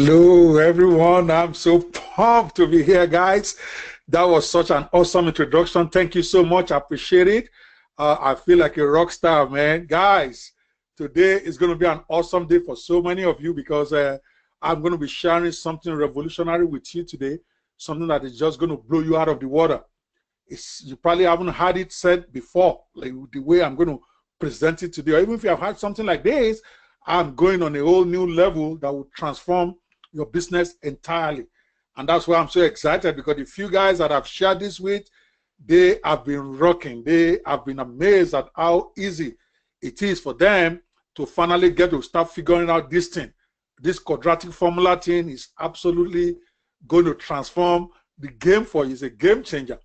Hello, everyone. I'm so pumped to be here, guys. That was such an awesome introduction. Thank you so much. I appreciate it. I feel like a rock star, man. Guys, today is going to be an awesome day for so many of you because I'm going to be sharing something revolutionary with you today, something that is just going to blow you out of the water. You probably haven't heard it said before, like the way I'm going to present it today. Or even if you have had something like this, I'm going on a whole new level that will transform your business entirely. And that's why I'm so excited, because the few guys that I've shared this with, they have been rocking. They have been amazed at how easy it is for them to finally get to start figuring out this thing. This quadratic formula thing is absolutely going to transform the game for you. It's a game changer.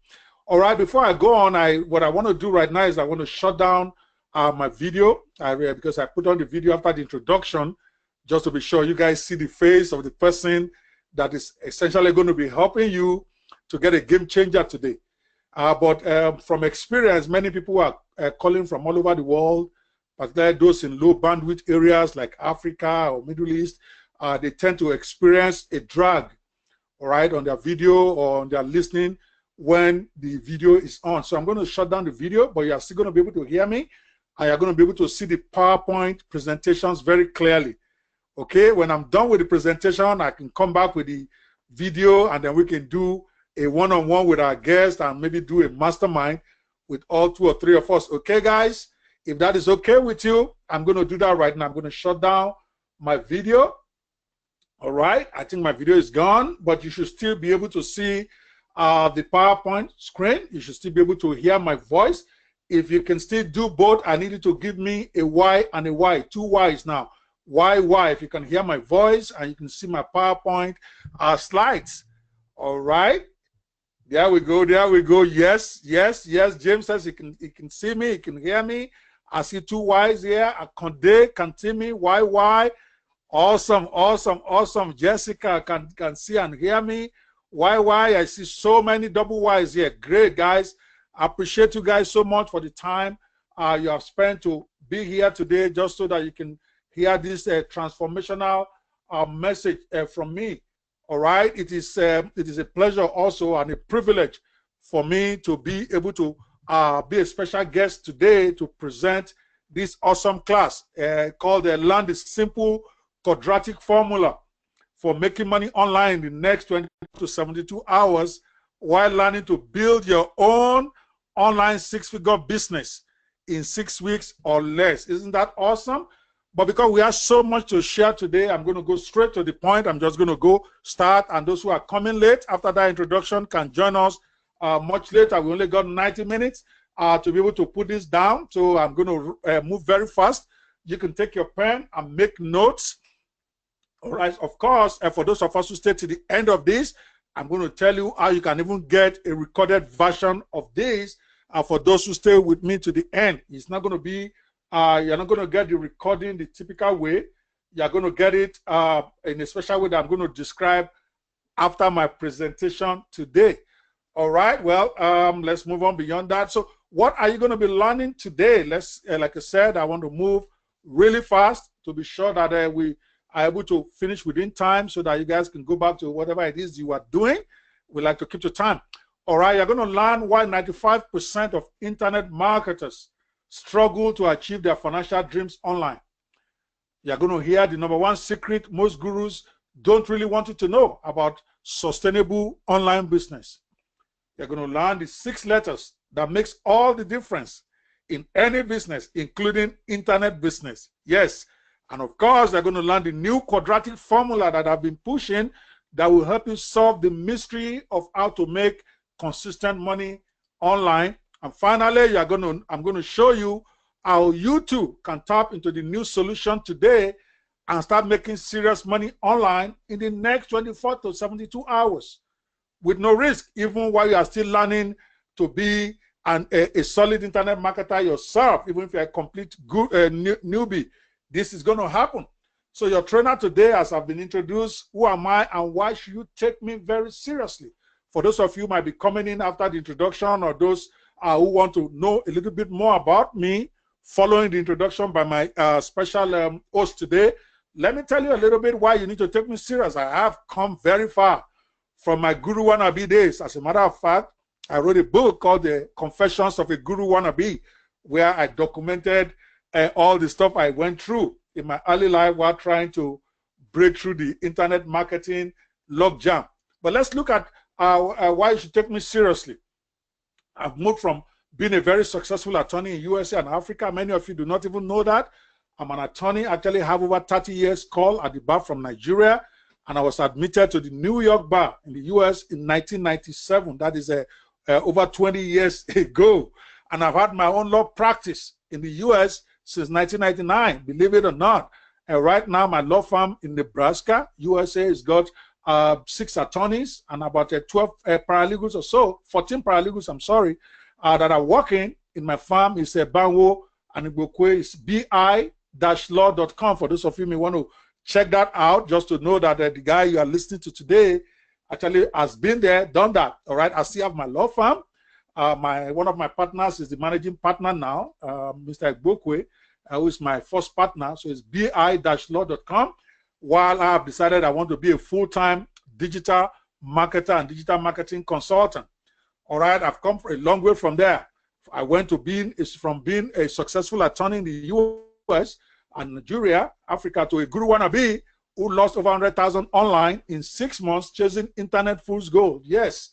All right, before I go on, what I want to do right now is I want to shut down my video because I put on the video after the introduction just to be sure you guys see the face of the person that is essentially going to be helping you to get a game changer today. But from experience, many people are calling from all over the world, particularly those in low bandwidth areas like Africa or Middle East. They tend to experience a drag, all right, on their video or on their listening when the video is on. So I'm going to shut down the video, but you are still going to be able to hear me. And you're going to be able to see the PowerPoint presentations very clearly. Okay, when I'm done with the presentation, I can come back with the video, and then we can do a one-on-one with our guest and maybe do a mastermind with all 2 or 3 of us. Okay, guys, if that is okay with you, I'm going to do that right now. I'm going to shut down my video. All right, I think my video is gone, but you should still be able to see the PowerPoint screen. You should still be able to hear my voice. If you can still do both, I need you to give me a Y and a Y, 2 Ys now. Y, if you can hear my voice and you can see my PowerPoint slides. All right. There we go. There we go. Yes. James says he can see me. He can hear me. I see 2 Ys here. Akonde can see me. Y. Awesome. Jessica can see and hear me. Y. I see so many double Ys here. Great, guys. I appreciate you guys so much for the time you have spent to be here today, just so that you can hear this transformational message from me. All right, it is a pleasure also and a privilege for me to be able to be a special guest today to present this awesome class called Learn the Simple Quadratic Formula for Making Money Online in the next 20 to 72 hours while learning to build your own online 6-figure business in 6 weeks or less. Isn't that awesome? But because we have so much to share today, I'm going to go straight to the point. I'm just going to go start, and those who are coming late after that introduction can join us much later. We only got 90 minutes to be able to put this down, so I'm going to move very fast. You can take your pen and make notes. All right, of course, for those of us who stay to the end of this, I'm going to tell you how you can even get a recorded version of this. For those who stay with me to the end, it's not going to be, you're not going to get the recording the typical way. You're going to get it in a special way that I'm going to describe after my presentation today. All right, well, let's move on beyond that. So what are you going to be learning today? Let's, like I said, I want to move really fast to be sure that we are able to finish within time so that you guys can go back to whatever it is you are doing. We like to keep to time. All right, you're going to learn why 95% of internet marketers struggle to achieve their financial dreams online. You're going to hear the #1 secret most gurus don't really want you to know about sustainable online business. You're going to learn the 6 letters that makes all the difference in any business, including internet business. Yes. And of course, they're going to learn the new quadratic formula that I've been pushing that will help you solve the mystery of how to make consistent money online. And finally, I'm going to show you how you too can tap into the new solution today and start making serious money online in the next 24 to 72 hours with no risk, even while you are still learning to be a solid internet marketer yourself, even if you're a complete newbie. This is going to happen. So your trainer today, as I've been introduced, who am I and why should you take me very seriously? For those of you who might be coming in after the introduction, or those who want to know a little bit more about me following the introduction by my special host today, let me tell you a little bit why you need to take me serious. I have come very far from my guru wannabe days. As a matter of fact, I wrote a book called The Confessions of a Guru Wannabe, where I documented all the stuff I went through in my early life while trying to break through the internet marketing logjam. But let's look at why you should take me seriously. I've moved from being a very successful attorney in USA and Africa. Many of you do not even know that. I'm an attorney, actually have over 30 years call at the bar from Nigeria, and I was admitted to the New York bar in the US in 1997. That is over 20 years ago. And I've had my own law practice in the US since 1999, believe it or not. And right now, my law firm in Nebraska, USA, has got 6 attorneys and about 12 paralegals or so, 14 paralegals, I'm sorry, that are working in my firm. Is Banwo and Ibokwe. Is bi-law.com. For those of you who may want to check that out, just to know that the guy you are listening to today actually has been there, done that. All right, I still have my law firm. One of my partners is the managing partner now, Mr. Ibokwe, who is my first partner. So it's bi-law.com. While I have decided I want to be a full-time digital marketer and digital marketing consultant. All right, I've come a long way from there. I went to being a successful attorney in the US and Nigeria, Africa, to a guru wannabe who lost over 100,000 online in 6 months chasing internet fool's gold. Yes,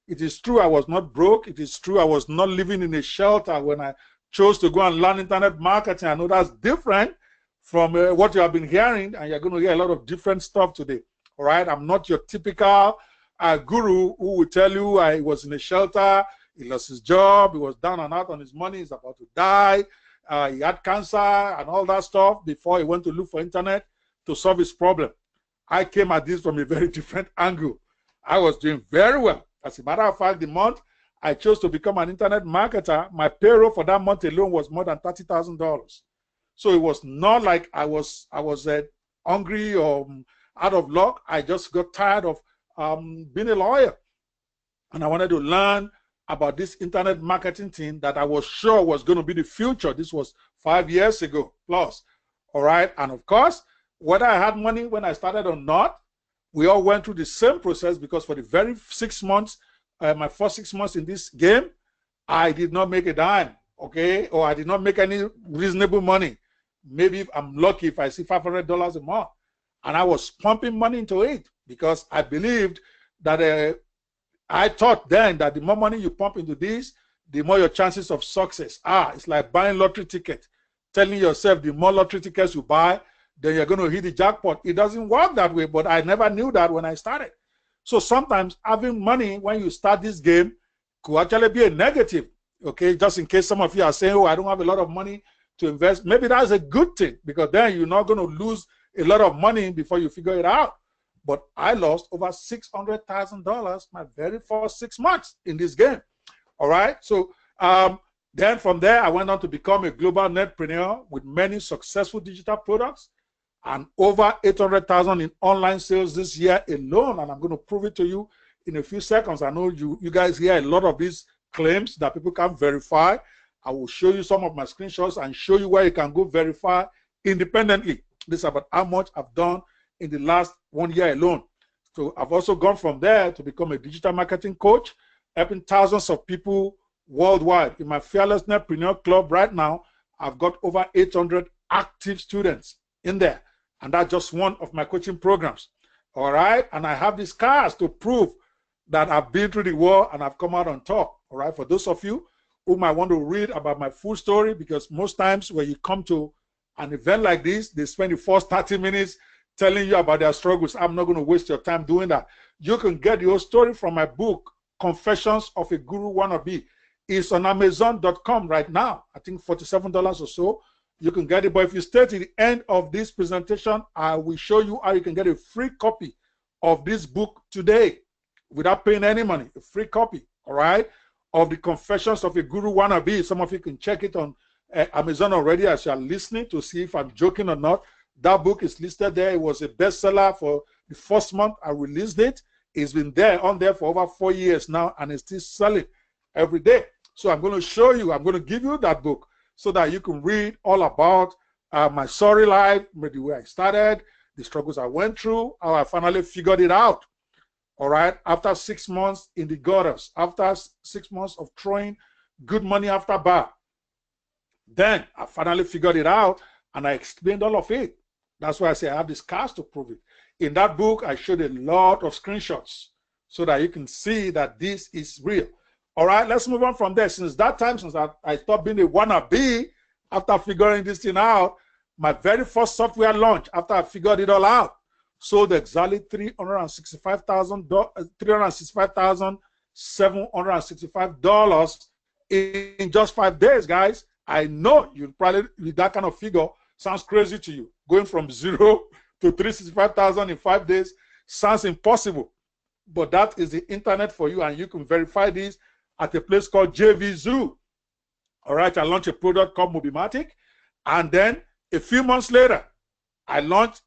it is true I was not broke. It is true I was not living in a shelter when I chose to go and learn internet marketing. I know that's different from what you have been hearing, and you're going to hear a lot of different stuff today. All right, I'm not your typical guru who will tell you I was in a shelter, he lost his job, he was down and out on his money, he's about to die, he had cancer and all that stuff before he went to look for internet to solve his problem. I came at this from a very different angle. I was doing very well. As a matter of fact, the month I chose to become an internet marketer, my payroll for that month alone was more than $30,000. So it was not like I was hungry or out of luck. I just got tired of being a lawyer. And I wanted to learn about this internet marketing thing that I was sure was going to be the future. This was 5 years ago plus. All right. And of course, whether I had money when I started or not, we all went through the same process, because for the very 6 months, my first 6 months in this game, I did not make a dime. Okay. Or I did not make any reasonable money. Maybe if I'm lucky if I see $500 a month. And I was pumping money into it because I believed that I thought then that the more money you pump into this, the more your chances of success are. It's like buying lottery ticket, telling yourself the more lottery tickets you buy, then you're going to hit the jackpot. It doesn't work that way, but I never knew that when I started. So sometimes having money when you start this game could actually be a negative. Okay, just in case some of you are saying, oh, I don't have a lot of money to invest. Maybe that's a good thing, because then you're not going to lose a lot of money before you figure it out. But I lost over $600,000 my very first 6 months in this game. All right. So then from there, I went on to become a global netpreneur with many successful digital products and over 800,000 in online sales this year alone. And I'm going to prove it to you in a few seconds. I know you guys hear a lot of these claims that people can't verify. I will show you some of my screenshots and show you where you can go verify independently. This is about how much I've done in the last 1 year alone. So I've also gone from there to become a digital marketing coach, helping thousands of people worldwide. In my Fearless Netpreneur Club right now, I've got over 800 active students in there. And that's just one of my coaching programs. All right. And I have these scars to prove that I've been through the war and I've come out on top. All right. For those of you who might want to read about my full story, because most times when you come to an event like this, they spend the first 30 minutes telling you about their struggles. I'm not going to waste your time doing that. You can get your story from my book, Confessions of a Guru Wannabe. It's on Amazon.com right now. I think $47 or so. You can get it. But if you stay to the end of this presentation, I will show you how you can get a free copy of this book today without paying any money. A free copy, all right, of the Confessions of a Guru Wannabe. Some of you can check it on Amazon already as you are listening to see if I'm joking or not. That book is listed there. It was a bestseller for the first month I released it. It's been there on there for over 4 years now, and it's still selling every day. So I'm going to show you, I'm going to give you that book so that you can read all about my sorry life, the way I started, the struggles I went through, how I finally figured it out. All right, after 6 months in the gutters, after 6 months of throwing good money after bar, then I finally figured it out and I explained all of it. That's why I say I have this cast to prove it. In that book, I showed a lot of screenshots so that you can see that this is real. All right, let's move on from there. Since that time, since I stopped being a wannabe after figuring this thing out, my very first software launch after I figured it all out sold exactly $365,765 in just 5 days, guys. I know you probably, with that kind of figure, sounds crazy to you. Going from 0 to 365,000 in 5 days sounds impossible. But that is the internet for you, and you can verify this at a place called JVZoo. All right, I launched a product called Mobimatic, and then a few months later, I launched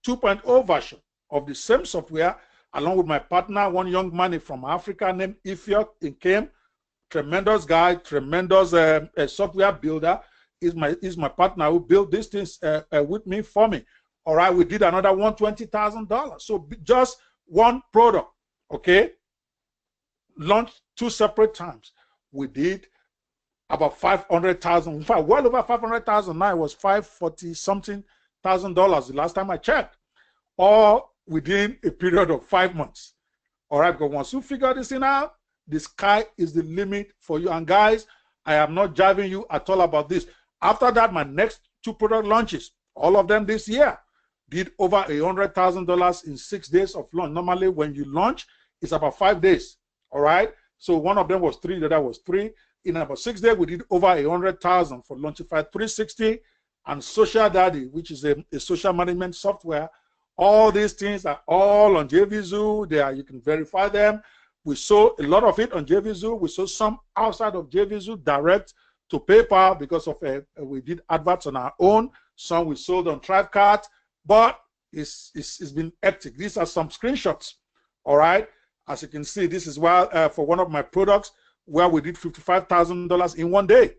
2.0 version of the same software along with my partner, one young man from Africa named Ifiok Inkem. Tremendous guy, tremendous software builder. Is my partner who built these things with me for me. All right, we did another $120,000. So just one product, okay, launched 2 separate times. We did about 500,000. In fact, well over 500,000. Now it was 540 something thousand dollars the last time I checked, all within a period of 5 months. All right, because once you figure this thing out, the sky is the limit for you. And guys, I am not jiving you at all about this. After that, my next 2 product launches, all of them this year, did over $100,000 in 6 days of launch. Normally, when you launch, it's about 5 days. All right. So one of them was 3, the other was 3. In about 6 days, we did over 100,000 for Launchify 360 and Social Daddy, which is a social management software. All these things are all on JVZoo. There, you can verify them. We sold a lot of it on JVZoo. We sold some outside of JVZoo direct to PayPal because of we did adverts on our own. Some we sold on Thrivecart, but it's been hectic. These are some screenshots. All right. As you can see, this is where for one of my products where we did $55,000 in 1 day.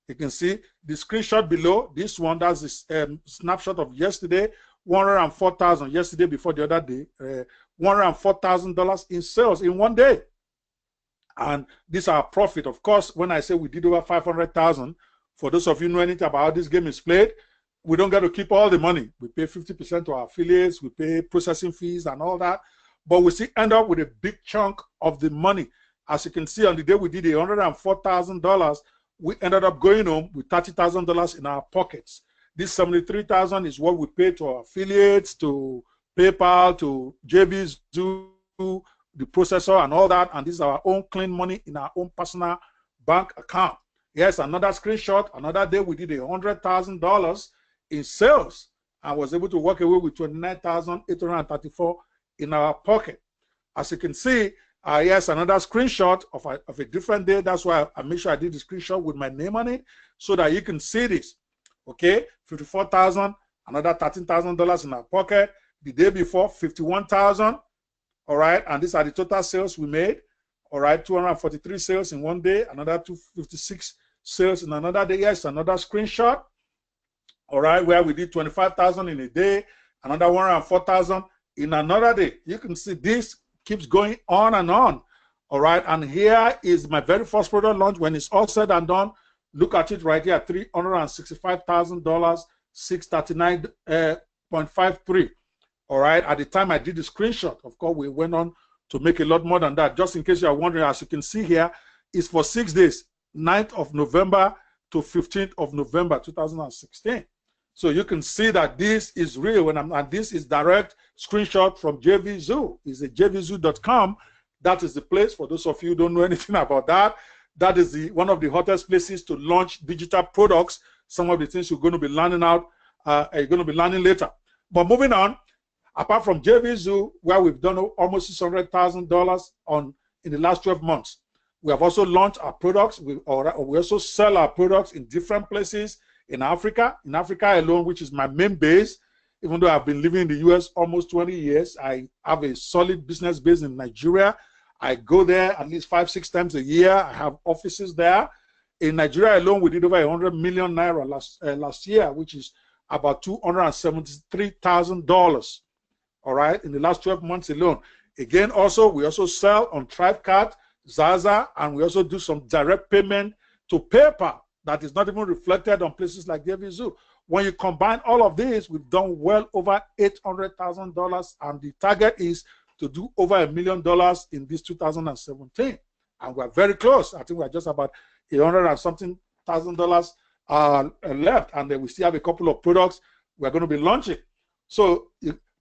You can see the screenshot below. This one, that's this snapshot of yesterday, 104,000 yesterday before the other day, $104,000 in sales in 1 day. And this is our profit. Of course, when I say we did over 500,000, for those of you know anything about how this game is played, we don't get to keep all the money. We pay 50% to our affiliates, we pay processing fees and all that, but we still end up with a big chunk of the money. As you can see, on the day we did $104,000, we ended up going home with $30,000 in our pockets. This $73,000 is what we pay to our affiliates, to PayPal, to JVZoo, the processor, and all that. And this is our own clean money in our own personal bank account. Yes, another screenshot. Another day we did $100,000 in sales and was able to walk away with $29,834 in our pocket. As you can see, yes, another screenshot of a different day. That's why I made sure I did the screenshot with my name on it so that you can see this. Okay, 54,000, another $13,000 in our pocket. The day before, 51,000. All right, and these are the total sales we made. All right, 243 sales in 1 day, another 256 sales in another day. Yes, another screenshot. All right, where we did 25,000 in a day, another 104,000 in another day. You can see this keeps going on and on. All right, and here is my very first product launch. When it's all said and done, look at it right here, $365,000, 639.53. All right, at the time I did the screenshot, of course, we went on to make a lot more than that. Just in case you are wondering, as you can see here, it's for 6 days, 9th of November to 15th of November, 2016. So you can see that this is real, and this is direct screenshot from JVZoo. It's a jvzoo.com. That is the place, for those of you who don't know anything about that. That is one of the hottest places to launch digital products. Some of the things you're going to be learning later. But moving on, apart from JVZoo, where we've done almost $600,000 in the last 12 months, we have also launched our products. We also sell our products in different places in Africa. In Africa alone, which is my main base, even though I've been living in the US almost 20 years, I have a solid business base in Nigeria. I go there at least 5-6 times a year. I have offices there. In Nigeria alone, we did over 100 million naira last year, which is about $273,000. All right, in the last 12 months alone. Again, also, we also sell on Thrivecart, Zaza, and we also do some direct payment to PayPal that is not even reflected on places like JVZoo. When you combine all of these, we've done well over $800,000, and the target is to do over $1 million in this 2017. And we're very close. I think we're just about $800 and something thousand dollars left, and then we still have a couple of products we're going to be launching. So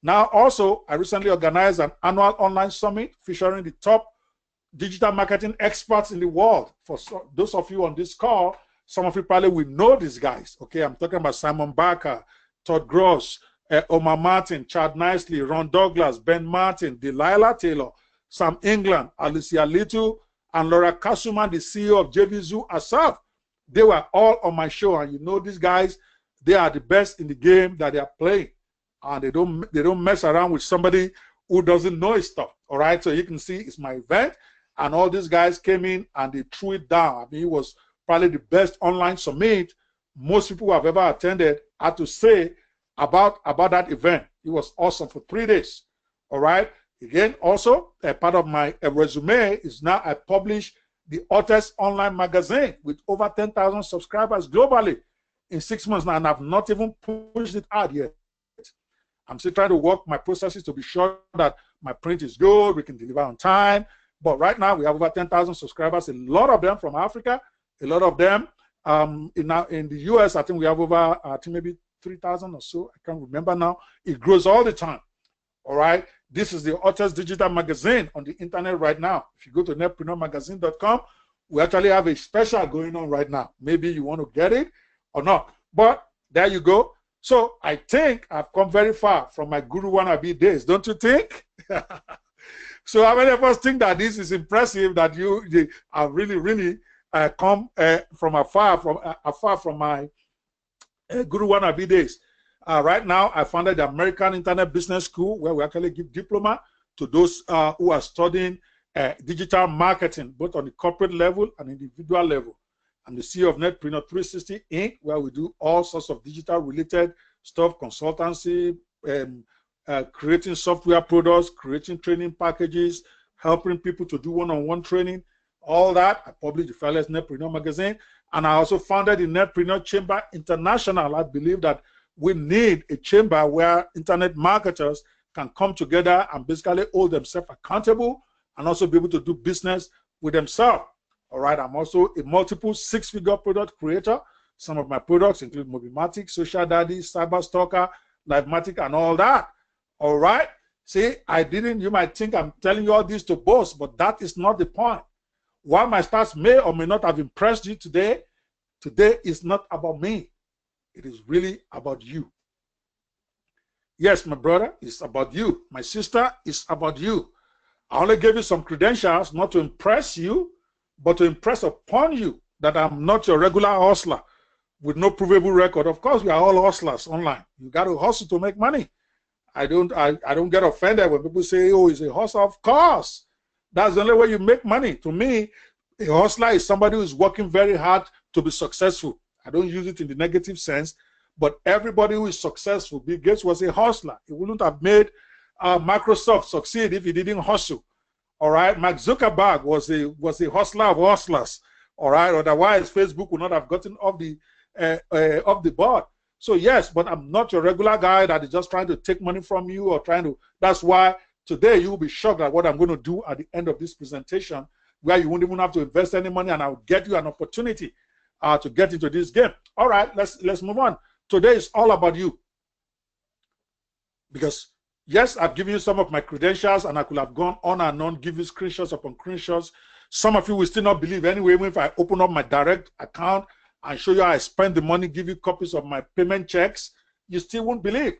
now also, I recently organized an annual online summit featuring the top digital marketing experts in the world. For those of you on this call, some of you probably will know these guys. Okay, I'm talking about Simon Barker, Todd Gross, Omar Martin, Chad Nicely, Ron Douglas, Ben Martin, Delilah Taylor, Sam England, Alicia Little, and Laura Kasuman, the CEO of JVZoo herself. They were all on my show, and you know these guys, they are the best in the game that they are playing, and they don't mess around with somebody who doesn't know his stuff. All right, so you can see it's my event, and all these guys came in and they threw it down. I mean, it was probably the best online summit most people who have ever attended had to say about that event. It was awesome for 3 days. All right. Again, also a part of my resume is now I publish the Hottest Online Magazine with over 10,000 subscribers globally in 6 months now, and I've not even pushed it out yet. I'm still trying to work my processes to be sure that my print is good, we can deliver on time. But right now we have over 10,000 subscribers, a lot of them from Africa, a lot of them in the US. I think we have over, I think maybe 3,000 or so. I can't remember now. It grows all the time. All right. This is the hottest digital magazine on the internet right now. If you go to netpreneurmagazine.com, we actually have a special going on right now. Maybe you want to get it or not. But there you go. So I think I've come very far from my Guru Wannabe days. Don't you think? So how many of us think that this is impressive, that you are really come from afar from my Guru Wannabe days? Right now, I founded the American Internet Business School, where we actually give diploma to those who are studying digital marketing, both on the corporate level and individual level. I'm the CEO of Netpreneur 360 Inc., where we do all sorts of digital related stuff, consultancy, creating software products, creating training packages, helping people to do one-on-one training, all that. I published the fearless Netpreneur magazine, and I also founded the Netpreneur Chamber International. I believe that we need a chamber where internet marketers can come together and basically hold themselves accountable and also be able to do business with themselves. All right, I'm also a multiple six-figure product creator. Some of my products include Mobimatic, Social Daddy, Cyberstalker, Livematic, and all that. All right, see, you might think I'm telling you all this to boast, but that is not the point. While my stats may or may not have impressed you today is not about me. It is really about you. Yes, my brother, it's about you. My sister, it's about you. I only gave you some credentials not to impress you, but to impress upon you that I'm not your regular hustler with no provable record. Of course, we are all hustlers online. You got to hustle to make money. I don't get offended when people say, oh, he's a hustler. Of course. That's the only way you make money. To me, a hustler is somebody who is working very hard to be successful. I don't use it in the negative sense, but everybody who is successful, Bill Gates was a hustler. He wouldn't have made Microsoft succeed if he didn't hustle. All right, Mark Zuckerberg was a hustler of hustlers. All right, otherwise Facebook would not have gotten off the board. So yes, but I'm not your regular guy that is just trying to take money from you or trying to. That's why today you will be shocked at what I'm going to do at the end of this presentation, where you won't even have to invest any money, and I'll get you an opportunity to get into this game. All right, let's move on. Today is all about you, because yes, I've given you some of my credentials, and I could have gone on and on, give you screenshots upon screenshots. Some of you will still not believe anyway. Even if I open up my direct account and show you how I spend the money, give you copies of my payment checks, you still won't believe.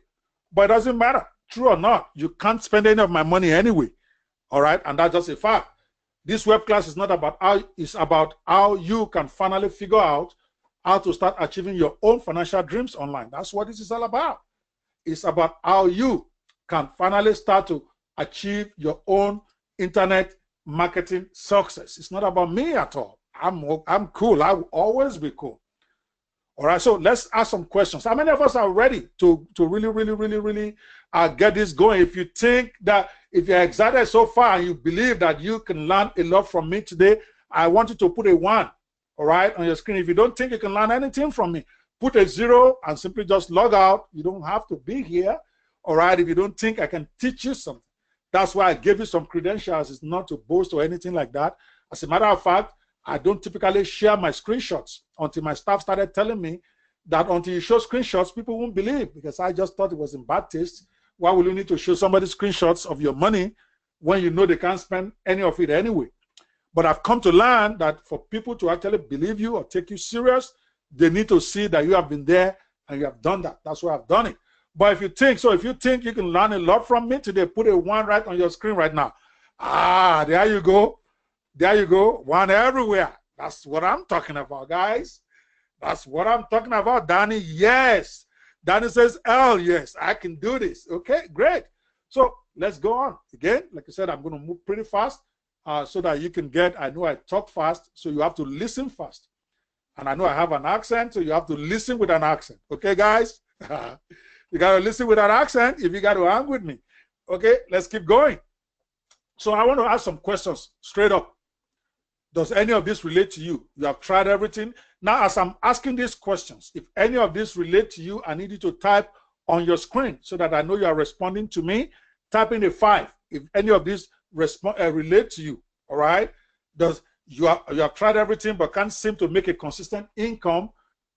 But it doesn't matter, true or not, you can't spend any of my money anyway. All right, and that's just a fact. This web class is not about how, it's about how you can finally figure out how to start achieving your own financial dreams online. That's what this is all about. It's about how you can finally start to achieve your own internet marketing success. It's not about me at all. I'm cool. I will always be cool. All right, so let's ask some questions. How many of us are ready to really get this going? If you think that, if you're excited so far and you believe that you can learn a lot from me today, I want you to put a 1, all right, on your screen. If you don't think you can learn anything from me, put a 0 and simply just log out. You don't have to be here, all right, if you don't think I can teach you something. That's why I gave you some credentials. It's not to boast or anything like that. As a matter of fact, I don't typically share my screenshots until my staff started telling me that until you show screenshots, people won't believe, because I just thought it was in bad taste. Why will you need to show somebody screenshots of your money when you know they can't spend any of it anyway? But I've come to learn that for people to actually believe you or take you serious, they need to see that you have been there and you have done that. That's why I've done it. But if you think you can learn a lot from me today, put a 1 right on your screen right now. Ah, there you go. There you go. 1 everywhere. That's what I'm talking about, guys. That's what I'm talking about. Danny, yes. Danny says, L, yes, I can do this. Okay, great. So let's go on. Again, like I said, I'm going to move pretty fast so that you can get, I know I talk fast, so you have to listen fast. And I know I have an accent, so you have to listen with an accent. Okay, guys? You got to listen with an accent if you got to hang with me. Okay, let's keep going. So I want to ask some questions straight up. Does any of this relate to you? You have tried everything. Now, as I'm asking these questions, if any of this relate to you, I need you to type on your screen so that I know you are responding to me. Type in a 5 if any of these relate to you. All right? Does you have tried everything but can't seem to make a consistent income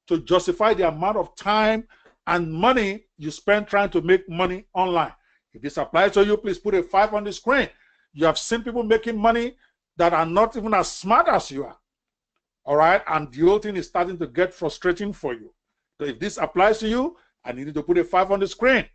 to justify the amount of time and money you spend trying to make money online? If this applies to you, please put a 5 on the screen. You have seen people making money that are not even as smart as you are. All right, and the whole thing is starting to get frustrating for you. So if this applies to you, I need you to put a 5 on the screen.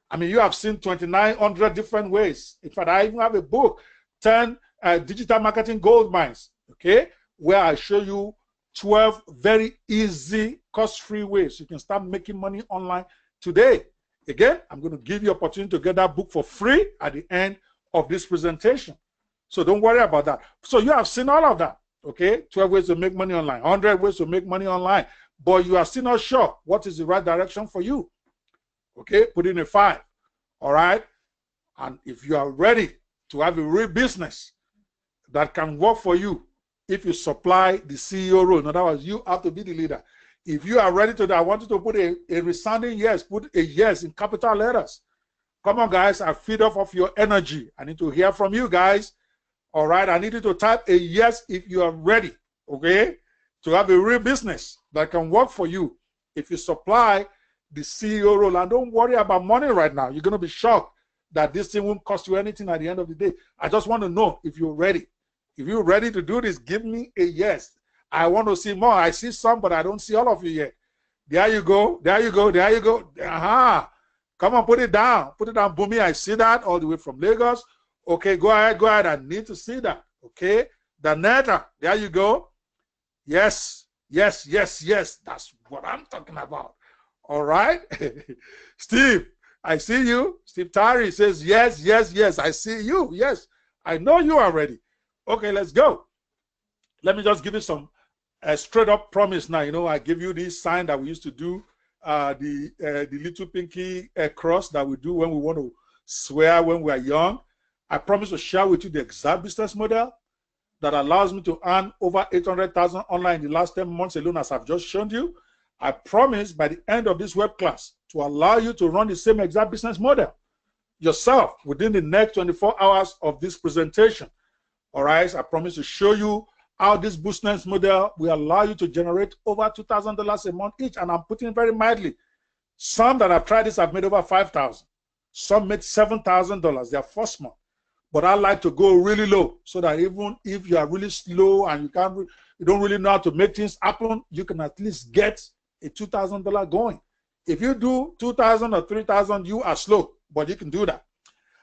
I mean, you have seen 2,900 different ways. In fact, I even have a book, 10 digital marketing gold mines, okay, where I show you 12 very easy, cost-free ways you can start making money online today. Again, I'm going to give you opportunity to get that book for free at the end of this presentation. So don't worry about that. So you have seen all of that, okay? 12 ways to make money online, 100 ways to make money online, but you are still not sure what is the right direction for you, okay? Put in a 5, all right? And if you are ready to have a real business that can work for you, if you supply the CEO role, in other words, you have to be the leader. If you are ready to do that, I want you to put a resounding yes, put a yes in capital letters. Come on, guys, I feed off of your energy. I need to hear from you guys. All right, I need you to type a yes if you are ready, okay, to have a real business that can work for you if you supply the CEO role. And don't worry about money right now. You're going to be shocked that this thing won't cost you anything at the end of the day. I just want to know if you're ready. If you're ready to do this, give me a yes. I want to see more. I see some, but I don't see all of you yet. There you go. There you go. There you go. Aha. Come on, put it down. Put it down, Bumi. I see that all the way from Lagos. Okay, go ahead, go ahead. I need to see that. Okay, Danetta, there you go. Yes, yes, yes, yes. That's what I'm talking about. All right. Steve, I see you. Steve Tari says, yes, yes, yes. I see you. Yes, I know you are ready. Okay, let's go. Let me just give you some straight up promise now. You know, I give you this sign that we used to do, the little pinky cross that we do when we want to swear when we are young. I promise to share with you the exact business model that allows me to earn over 800,000 online in the last 10 months alone, as I've just shown you. I promise by the end of this web class to allow you to run the same exact business model yourself within the next 24 hours of this presentation. All right, I promise to show you how this business model will allow you to generate over $2,000 a month each. And I'm putting it very mildly. Some that have tried this have made over $5,000. Some made $7,000 their first month. But I like to go really low so that even if you are really slow and you don't really know how to make things happen, you can at least get a $2,000 going. If you do 2,000 or 3,000, you are slow, but you can do that.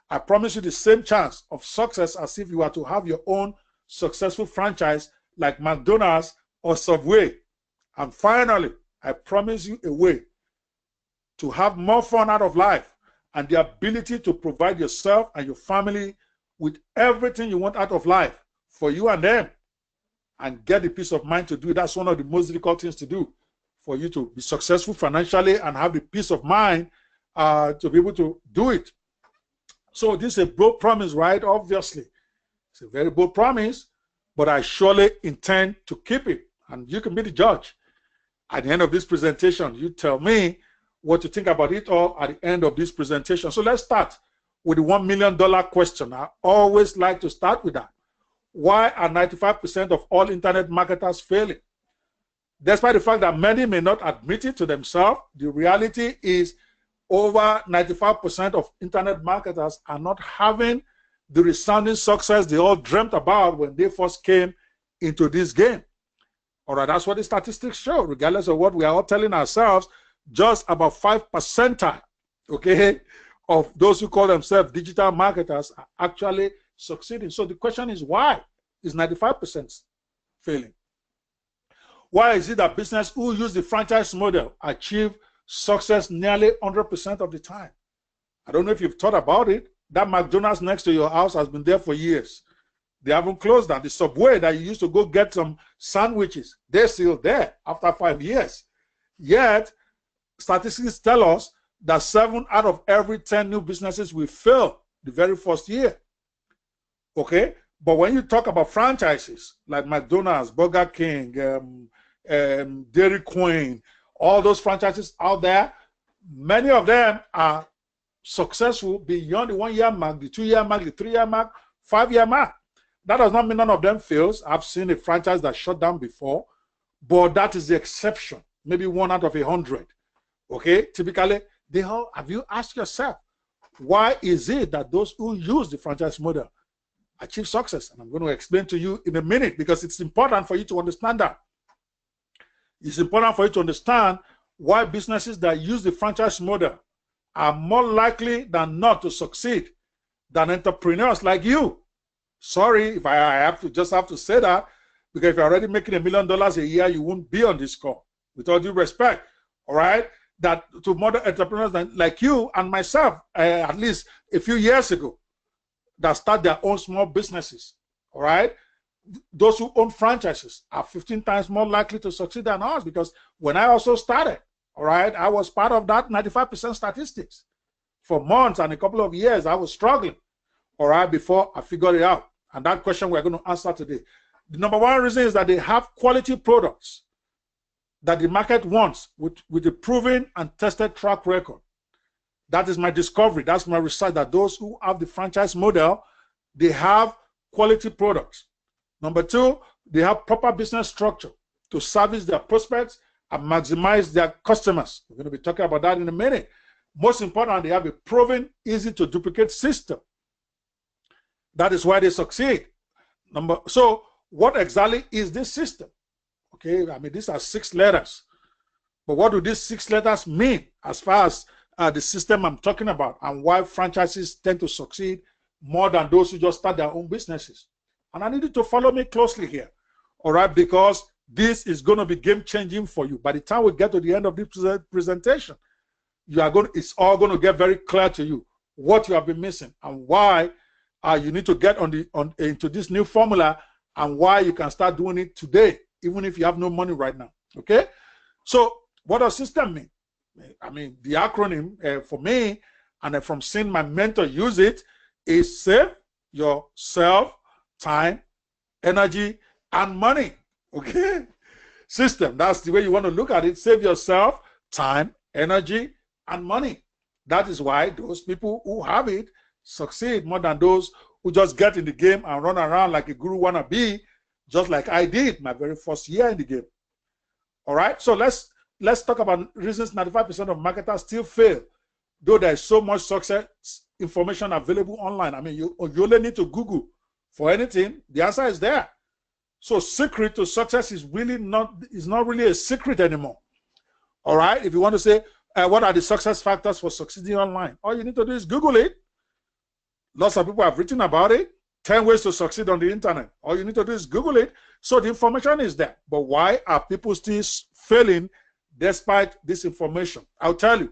I promise you the same chance of success as if you were to have your own successful franchise like McDonald's or Subway. And finally, I promise you a way to have more fun out of life and the ability to provide yourself and your family with everything you want out of life for you and them, and get the peace of mind to do it. That's one of the most difficult things to do for you to be successful financially and have the peace of mind to be able to do it. So this is a bold promise, right? Obviously, it's a very bold promise, but I surely intend to keep it. And you can be the judge. At the end of this presentation, you tell me what you think about it all at the end of this presentation. So let's start with the $1 million question. I always like to start with that. Why are 95% of all internet marketers failing? Despite the fact that many may not admit it to themselves, the reality is over 95% of internet marketers are not having the resounding success they all dreamt about when they first came into this game. All right, that's what the statistics show. Regardless of what we are all telling ourselves, just about 5%, okay, of those who call themselves digital marketers are actually succeeding. So the question is, why is 95% failing? Why is it that business who use the franchise model achieve success nearly 100% of the time? I don't know if you've thought about it. That McDonald's next to your house has been there for years. They haven't closed down. The Subway that you used to go get some sandwiches, they're still there after 5 years. Yet, statistics tell us that 7 out of every 10 new businesses will fail the very first year. Okay? But when you talk about franchises like McDonald's, Burger King, Dairy Queen, all those franchises out there, many of them are successful beyond the 1 year mark, the 2 year mark, the 3 year mark, 5 year mark. That does not mean none of them fails. I've seen a franchise that shut down before, but that is the exception. Maybe 1 out of 100. Okay, typically, have you asked yourself, why is it that those who use the franchise model achieve success? And I'm going to explain to you in a minute, because it's important for you to understand that. It's important for you to understand why businesses that use the franchise model are more likely than not to succeed than entrepreneurs like you. Sorry if I have to say that, because if you're already making $1 million a year, you won't be on this call. With all due respect, all right? That to modern entrepreneurs like you and myself, at least a few years ago, that start their own small businesses, all right? Those who own franchises are 15 times more likely to succeed than us, because when I also started, all right, I was part of that 95% statistics. For months and a couple of years, I was struggling, all right, before I figured it out. And that question we're going to answer today. The number one reason is that they have quality products that the market wants with a proven and tested track record. That is my discovery. That's my research, that those who have the franchise model, they have quality products. Number two, they have proper business structure to service their prospects and maximize their customers. We're going to be talking about that in a minute. Most important, they have a proven, easy to duplicate system. That is why they succeed. So what exactly is this system? Okay, I mean, these are 6 letters. But what do these 6 letters mean as far as the system I'm talking about, and why franchises tend to succeed more than those who just start their own businesses? And I need you to follow me closely here, all right, because this is going to be game-changing for you. By the time we get to the end of this presentation, it's all going to get very clear to you what you have been missing and why you need to get into this new formula, and why you can start doing it today, even if you have no money right now. Okay? So what does system mean? I mean, the acronym for me, and from seeing my mentor use it, is save yourself time, energy, and money. Okay? System, that's the way you want to look at it. Save yourself time, energy, and money. That is why those people who have it succeed more than those who just get in the game and run around like a guru wannabe, just like I did my very first year in the game. All right, so let's talk about reasons 95% of marketers still fail, though there is so much success information available online. I mean, you only need to Google for anything. The answer is there. So secret to success is not really a secret anymore. All right, if you want to say what are the success factors for succeeding online, all you need to do is Google it. Lots of people have written about it. 10 ways to succeed on the internet. All you need to do is Google it. So the information is there. But why are people still failing despite this information? I'll tell you.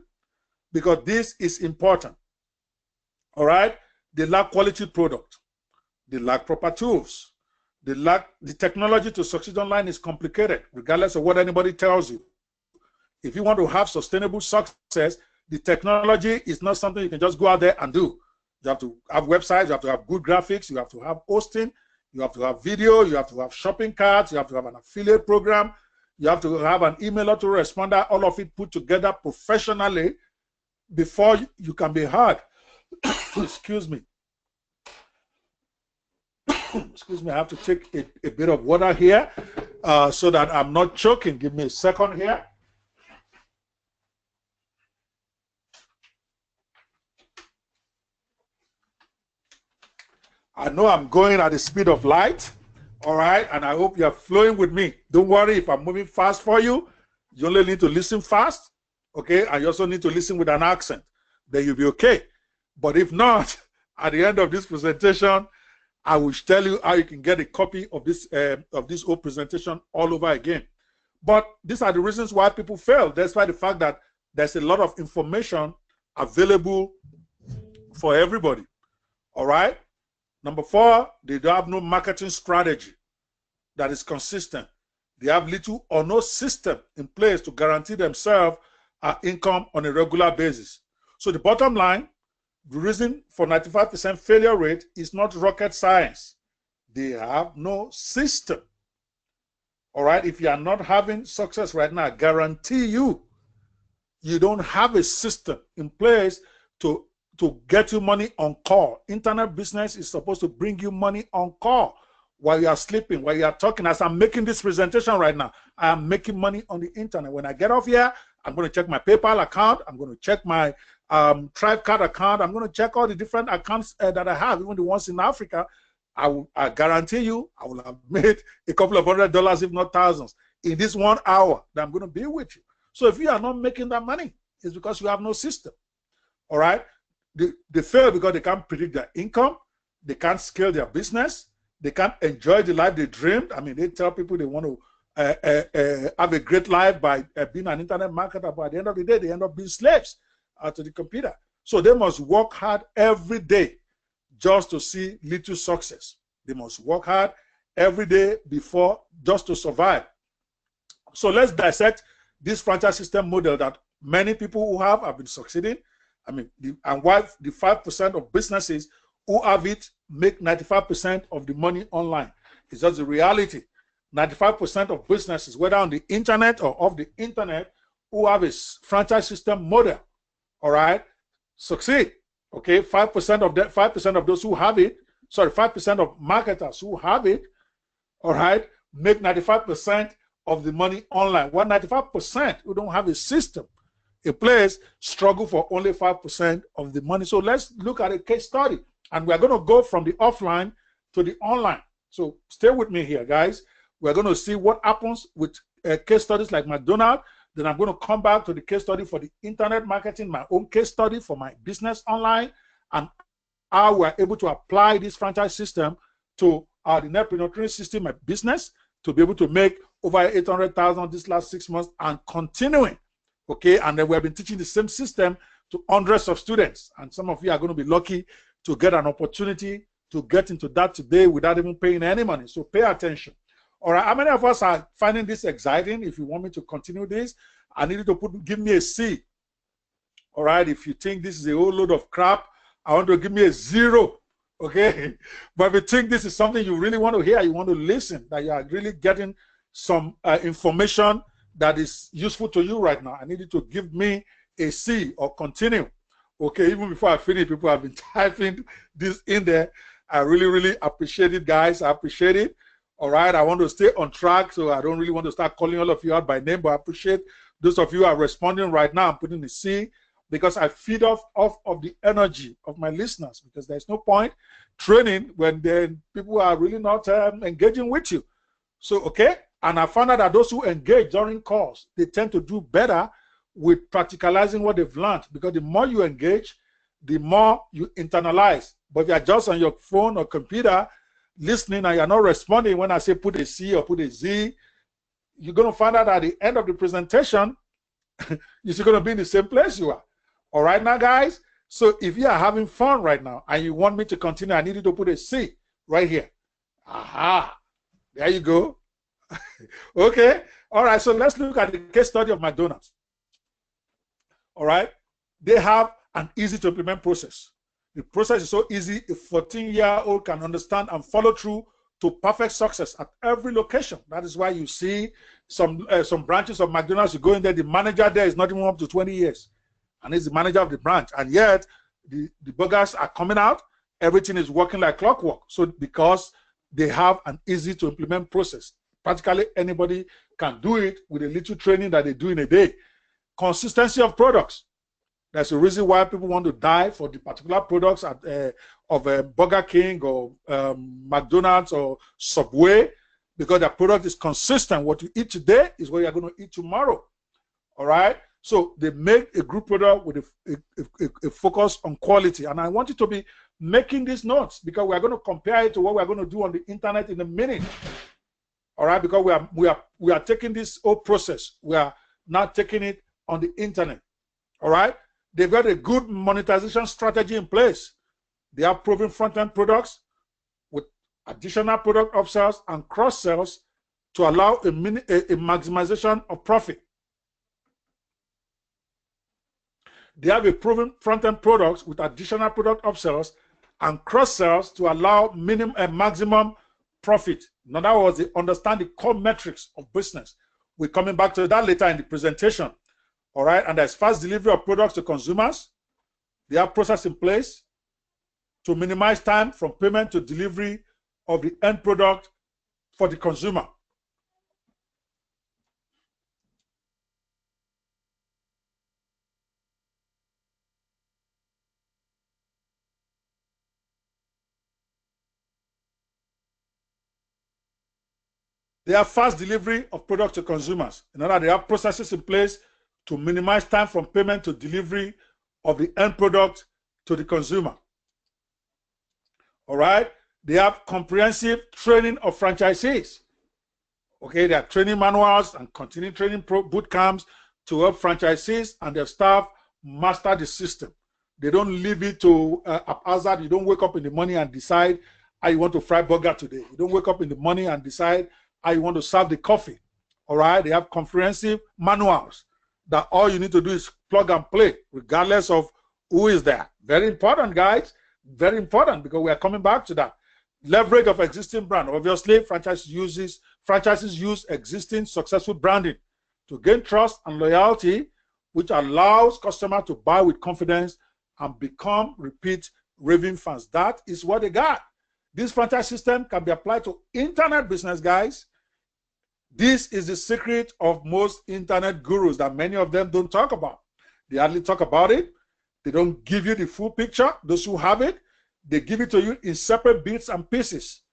Because this is important. All right? They lack quality product. They lack proper tools. They lack the technology to succeed online is complicated, regardless of what anybody tells you. If you want to have sustainable success, the technology is not something you can just go out there and do. You have to have websites, you have to have good graphics, you have to have hosting, you have to have video, you have to have shopping carts, you have to have an affiliate program, you have to have an email autoresponder, all of it put together professionally before you can be heard. Excuse me. Excuse me, I have to take a bit of water here so that I'm not choking. Give me a second here. I know I'm going at the speed of light, all right, and I hope you're flowing with me. Don't worry if I'm moving fast for you. You only need to listen fast, okay, and you also need to listen with an accent. Then you'll be okay. But if not, at the end of this presentation, I will tell you how you can get a copy of this whole presentation all over again. But these are the reasons why people fail, despite the fact that there's a lot of information available for everybody. All right. Number 4, they don't have no marketing strategy that is consistent. They have little or no system in place to guarantee themselves income on a regular basis. So the bottom line, the reason for 95% failure rate is not rocket science. They have no system. All right, if you are not having success right now, I guarantee you don't have a system in place to get you money on call. Internet business is supposed to bring you money on call while you are sleeping, while you are talking. As I'm making this presentation right now, I am making money on the internet. When I get off here, I'm going to check my PayPal account. I'm going to check my Tribe Card account. I'm going to check all the different accounts that I have, even the ones in Africa. I guarantee you, I will have made a couple of $100, if not thousands, in this 1 hour that I'm going to be with you. So if you are not making that money, it's because you have no system. All right? They fail because they can't predict their income. They can't scale their business. They can't enjoy the life they dreamed. I mean, they tell people they want to have a great life by being an internet marketer, but at the end of the day, they end up being slaves to the computer. So they must work hard every day just to see little success. They must work hard every day before just to survive. So let's dissect this franchise system model that many people who have been succeeding. I mean, and why the 5% of businesses who have it make 95% of the money online. It's just the reality. 95% of businesses, whether on the internet or off the internet, who have a franchise system model, all right, succeed. Okay, 5% of that, 5% of those who have it, sorry, 5% of marketers who have it, all right, make 95% of the money online. What 95% who don't have a system, a place, struggle for only 5% of the money. So let's look at a case study, and we're going to go from the offline to the online. So stay with me here, guys. We're going to see what happens with case studies like McDonald's. Then I'm going to come back to the case study for the internet marketing, my own case study for my business online, and how we're able to apply this franchise system to the Netpreneur training system, my business, to be able to make over 800,000 this last 6 months and continuing. Okay, and then we have been teaching the same system to hundreds of students, and some of you are going to be lucky to get an opportunity to get into that today without even paying any money. So pay attention. All right, how many of us are finding this exciting? If you want me to continue this, I need you to give me a C. All right, if you think this is a whole load of crap, I want to give me a 0. Okay, but if you think this is something you really want to hear, you want to listen, that you are really getting some information that is useful to you right now, I need you to give me a C or continue. Okay, even before I finish, people have been typing this in there. I really, really appreciate it, guys. I appreciate it. All right, I want to stay on track, so I don't really want to start calling all of you out by name, but I appreciate those of you who are responding right now. I'm putting the C because I feed off of the energy of my listeners, because there's no point training when then people are really not engaging with you. So, okay, and I found out that those who engage during calls, they tend to do better with practicalizing what they've learned, because the more you engage, the more you internalize. But if you're just on your phone or computer listening and you're not responding when I say put a C or put a Z, you're going to find out at the end of the presentation, you're still going to be in the same place you are. All right now, guys? So if you are having fun right now and you want me to continue, I need you to put a C right here. Aha. There you go. Okay. All right. So let's look at the case study of McDonald's. all right, they have an easy to implement process. The process is so easy, a 14-year-old can understand and follow through to perfect success at every location. That is why you see some branches of McDonald's, you go in there, the manager there is not even up to 20 years. And he's the manager of the branch. And yet, the burgers are coming out, everything is working like clockwork. So because they have an easy to implement process. Practically anybody can do it with a little training that they do in a day. Consistency of products. That's the reason why people want to die for the particular products of Burger King or McDonald's or Subway, because the product is consistent. What you eat today is what you're going to eat tomorrow. All right? So they make a group product with a focus on quality. And I want you to be making these notes, because we're going to compare it to what we're going to do on the internet in a minute. All right? Because we are taking this whole process. We are now taking it on the internet. All right? They've got a good monetization strategy in place. They have proven front-end products with additional product upsells and cross-sells to allow a maximization of profit. They have a proven front-end products with additional product upsells and cross-sells to allow maximum profit. In other words, they understand the core metrics of business. We're coming back to that later in the presentation. All right, and there's fast delivery of products to consumers. They have process in place to minimize time from payment to delivery of the end product for the consumer. They have fast delivery of product to consumers. In other words, they have processes in place to minimize time from payment to delivery of the end product to the consumer. All right? They have comprehensive training of franchisees. Okay, they have training manuals and continuing training boot camps to help franchisees and their staff master the system. They don't leave it to haphazard. You don't wake up in the morning and decide how you want to fry burger today. You don't wake up in the morning and decide how you want to serve the coffee. All right? They have comprehensive manuals that all you need to do is plug and play, regardless of who is there. Very important, guys. Very important, because we are coming back to that. Leverage of existing brand. Obviously, franchises use existing successful branding to gain trust and loyalty, which allows customers to buy with confidence and become repeat raving fans. That is what they got. This franchise system can be applied to internet business, guys. This is the secret of most internet gurus that many of them don't talk about. They hardly talk about it. They don't give you the full picture. Those who have it, they give it to you in separate bits and pieces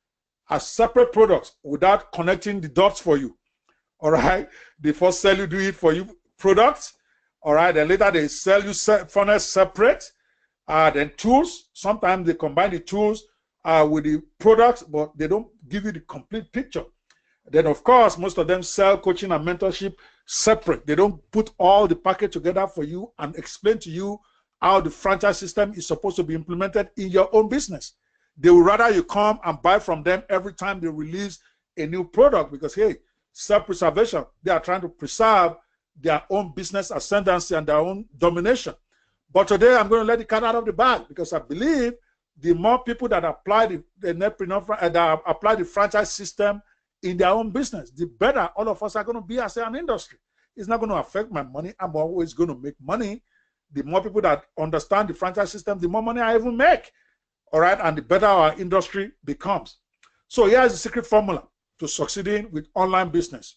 as separate products without connecting the dots for you. All right? They first sell you, do it for you products. All right? Then later they sell you funnels separate. Then tools. Sometimes they combine the tools with the products, but they don't give you the complete picture. Then, of course, most of them sell coaching and mentorship separate. They don't put all the package together for you and explain to you how the franchise system is supposed to be implemented in your own business. They would rather you come and buy from them every time they release a new product, because, hey, self-preservation, they are trying to preserve their own business ascendancy and their own domination. But today, I'm going to let the cat out of the bag, because I believe the more people that apply the Netpreneur, that apply the franchise system in their own business, the better all of us are going to be as an industry. It's not going to affect my money. I'm always going to make money. The more people that understand the franchise system, the more money I even make. All right, and the better our industry becomes. So here's the secret formula to succeeding with online business.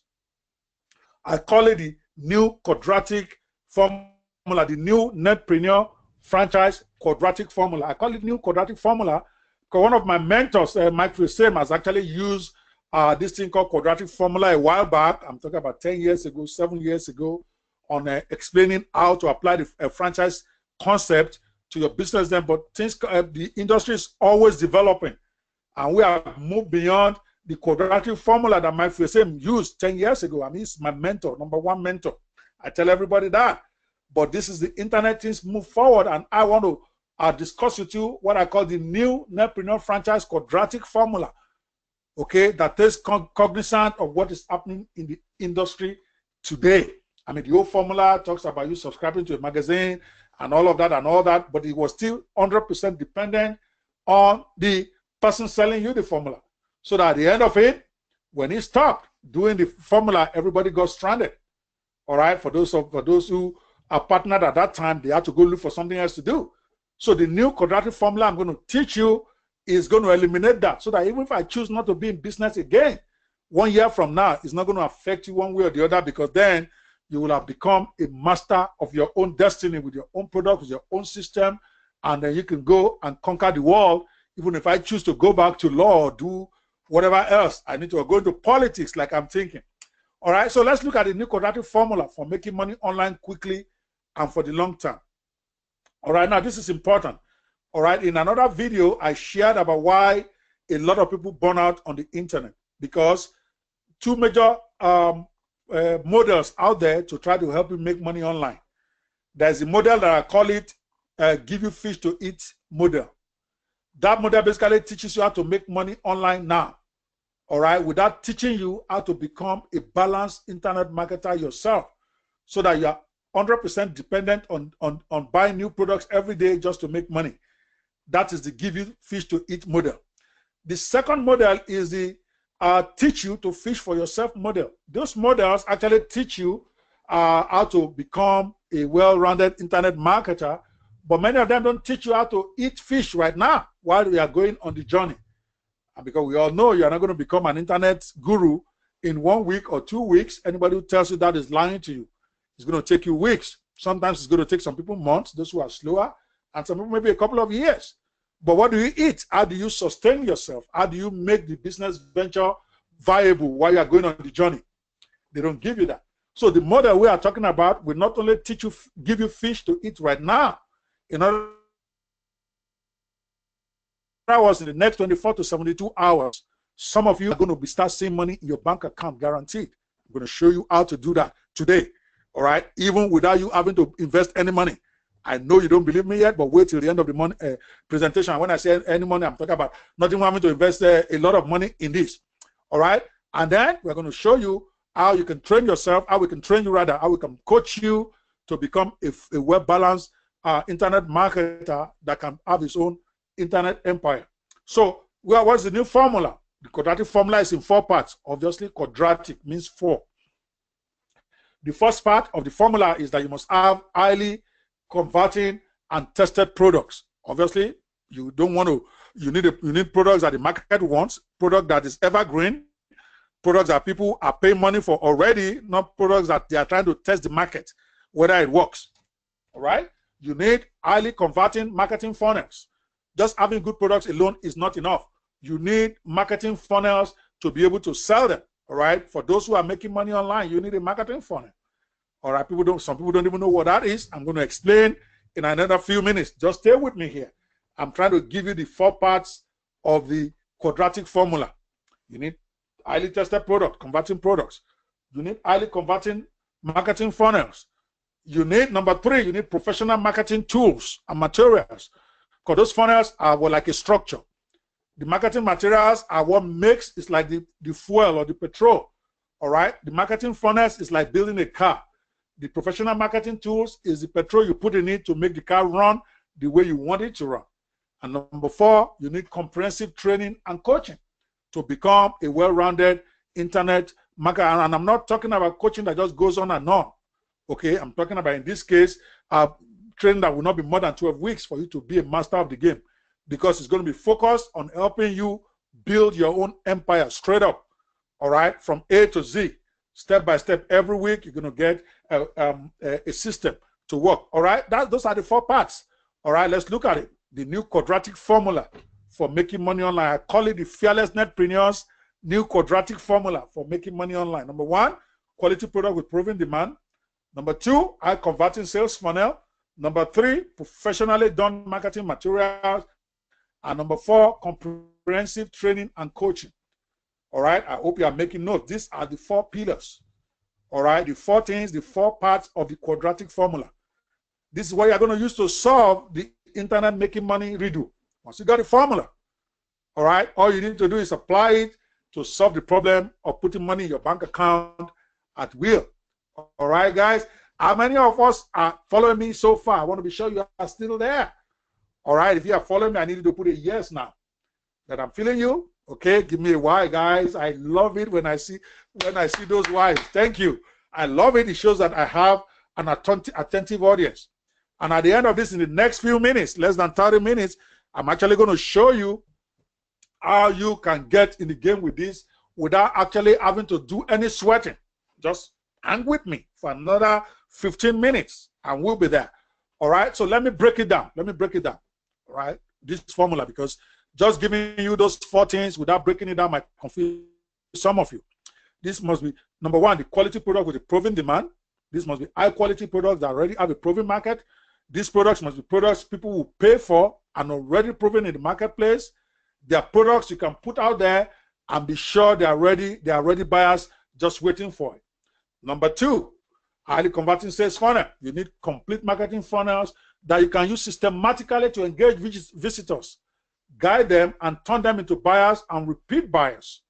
I call it the new quadratic formula, the new Netpreneur franchise quadratic formula. I call it new quadratic formula because one of my mentors, Mike Frisem, has actually used this thing called quadratic formula a while back. I'm talking about 10 years ago, 7 years ago, on explaining how to apply the franchise concept to your business then. But things, the industry is always developing, and we have moved beyond the quadratic formula that Mike Frisem used 10 years ago. I mean, he's my mentor, #1 mentor. I tell everybody that. But this is the internet, things move forward, and I want to discuss with you what I call the new Netpreneur franchise quadratic formula. Okay, that takes cognizant of what is happening in the industry today. I mean, the old formula talks about you subscribing to a magazine and all of that, but it was still 100% dependent on the person selling you the formula. So that at the end of it, when he stopped doing the formula, everybody got stranded. All right, for those who are partnered at that time, they had to go look for something else to do. So the new quadratic formula I'm going to teach you is going to eliminate that, so that even if I choose not to be in business again 1 year from now, it's not going to affect you one way or the other, because then you will have become a master of your own destiny with your own product, with your own system, and then you can go and conquer the world. Even if I choose to go back to law or do whatever else, I need to go into politics like I'm thinking. All right, so let's look at the new quadratic formula for making money online quickly and for the long term. All right, now this is important. All right, in another video, I shared about why a lot of people burn out on the internet, because two major models out there to try to help you make money online. There's a model that I call it give you fish to eat model. That model basically teaches you how to make money online now, all right, without teaching you how to become a balanced internet marketer yourself, so that you are 100% dependent on buying new products every day just to make money. That is the give you fish to eat model. The second model is the teach you to fish for yourself model. Those models actually teach you how to become a well-rounded internet marketer, but many of them don't teach you how to eat fish right now while we are going on the journey. And because we all know you are not going to become an internet guru in 1 week or 2 weeks. Anybody who tells you that is lying to you. It's going to take you weeks. Sometimes it's going to take some people months, those who are slower, and some people maybe a couple of years. But what do you eat? How do you sustain yourself? How do you make the business venture viable while you are going on the journey? They don't give you that. So the model we are talking about will not only teach you, give you fish to eat right now, in other hours, in the next 24 to 72 hours, some of you are going to start seeing money in your bank account, guaranteed. I'm going to show you how to do that today, all right, even without you having to invest any money. I know you don't believe me yet, but wait till the end of the presentation. When I say any money, I'm talking about not even having to invest a lot of money in this, all right? And then we're going to show you how you can train yourself, how we can train you rather, how we can coach you to become a well-balanced internet marketer that can have his own internet empire. So what's the new formula? The quadratic formula is in 4 parts. Obviously, quadratic means 4. The first part of the formula is that you must have highly converting and tested products. Obviously, you don't want to, you need products that the market wants, product that is evergreen, products that people are paying money for already, not products that they are trying to test the market, whether it works. All right? You need highly converting marketing funnels. Just having good products alone is not enough. You need marketing funnels to be able to sell them. All right? For those who are making money online, you need a marketing funnel. All right, some people don't even know what that is. I'm going to explain in another few minutes. Just stay with me here. I'm trying to give you the 4 parts of the quadratic formula. You need highly tested product, converting products. You need highly converting marketing funnels. You need, number 3, you need professional marketing tools and materials. Because those funnels are like a structure. The marketing materials are what makes, it's like the fuel or the petrol. All right, the marketing funnels is like building a car. The professional marketing tools is the petrol you put in it to make the car run the way you want it to run. And number 4, you need comprehensive training and coaching to become a well-rounded internet marketer. And I'm not talking about coaching that just goes on and on. Okay, I'm talking about, in this case, training that will not be more than 12 weeks for you to be a master of the game, because it's going to be focused on helping you build your own empire straight up. All right, from A to Z. Step by step, every week, you're going to get a system to work. All right, those are the 4 parts. All right, let's look at it. The new quadratic formula for making money online. I call it the Fearless Netpreneur's new quadratic formula for making money online. Number 1, quality product with proven demand. Number 2, high converting sales funnel. Number 3, professionally done marketing materials. And number 4, comprehensive training and coaching. All right, I hope you are making notes. These are the 4 pillars. All right, the 4 things, the 4 parts of the quadratic formula. This is what you're going to use to solve the internet making money riddle. Once you got the formula, all right, all you need to do is apply it to solve the problem of putting money in your bank account at will. All right, guys. How many of us are following me so far? I want to be sure you are still there. All right. If you are following me, I need you to put a yes now that I'm feeling you. Okay. Give me a Y, guys. I love it when I see those Ys. Thank you. I love it. It shows that I have an attentive audience. And at the end of this, in the next few minutes, less than 30 minutes, I'm actually going to show you how you can get in the game with this without actually having to do any sweating. Just hang with me for another 15 minutes and we'll be there. All right. So let me break it down. Let me break it down. All right. This formula, because just giving you those 4 things without breaking it down might confuse some of you. This must be, number one, the quality product with a proven demand. This must be high quality products that already have a proven market. These products must be products people will pay for and already proven in the marketplace. They are products you can put out there and be sure they are ready buyers just waiting for it. Number two, highly converting sales funnel. You need complete marketing funnels that you can use systematically to engage visitors, guide them, and turn them into buyers and repeat buyers.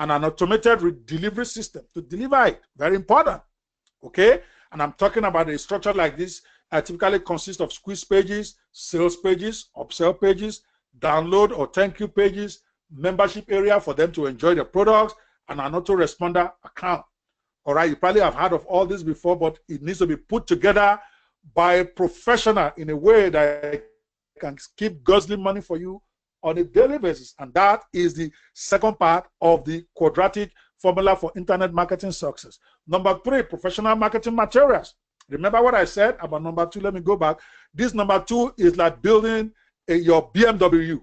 And an automated delivery system to deliver it. Very important. Okay? And I'm talking about a structure like this. Typically consists of squeeze pages, sales pages, upsell pages, download or thank you pages, membership area for them to enjoy the products, and an autoresponder account. All right, you probably have heard of all this before, but it needs to be put together by a professional in a way that can keep guzzling money for you on a daily basis. And that is the second part of the quadratic formula for internet marketing success. Number three, professional marketing materials. Remember what I said about number two? Let me go back. This number two is like building your BMW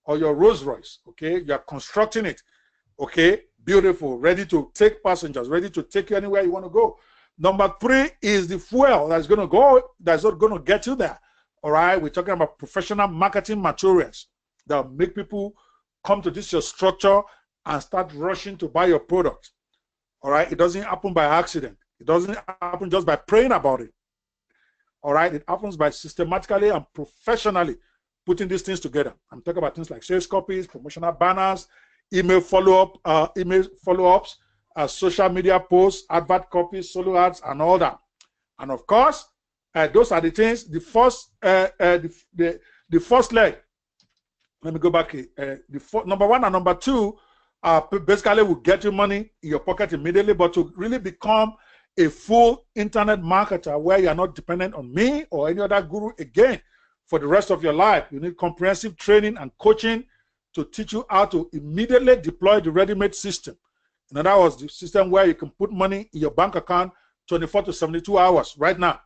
or your Rolls Royce. Okay, you are constructing it. Okay, beautiful, ready to take passengers, ready to take you anywhere you want to go. Number three is the fuel that's going to get you there. All right, we're talking about professional marketing materials that make people come to this your structure and start rushing to buy your product. All right, it doesn't happen by accident. It doesn't happen just by praying about it. All right, it happens by systematically and professionally putting these things together. I'm talking about things like sales copies, promotional banners, email follow-ups, social media posts, advert copies, solo ads, and all that. And of course, those are the things. The first leg. Let me go back. Number one and number two basically will get you money in your pocket immediately, but to really become a full internet marketer where you're not dependent on me or any other guru again for the rest of your life, you need comprehensive training and coaching to teach you how to immediately deploy the ready-made system. In other words, the system where you can put money in your bank account 24 to 72 hours right now.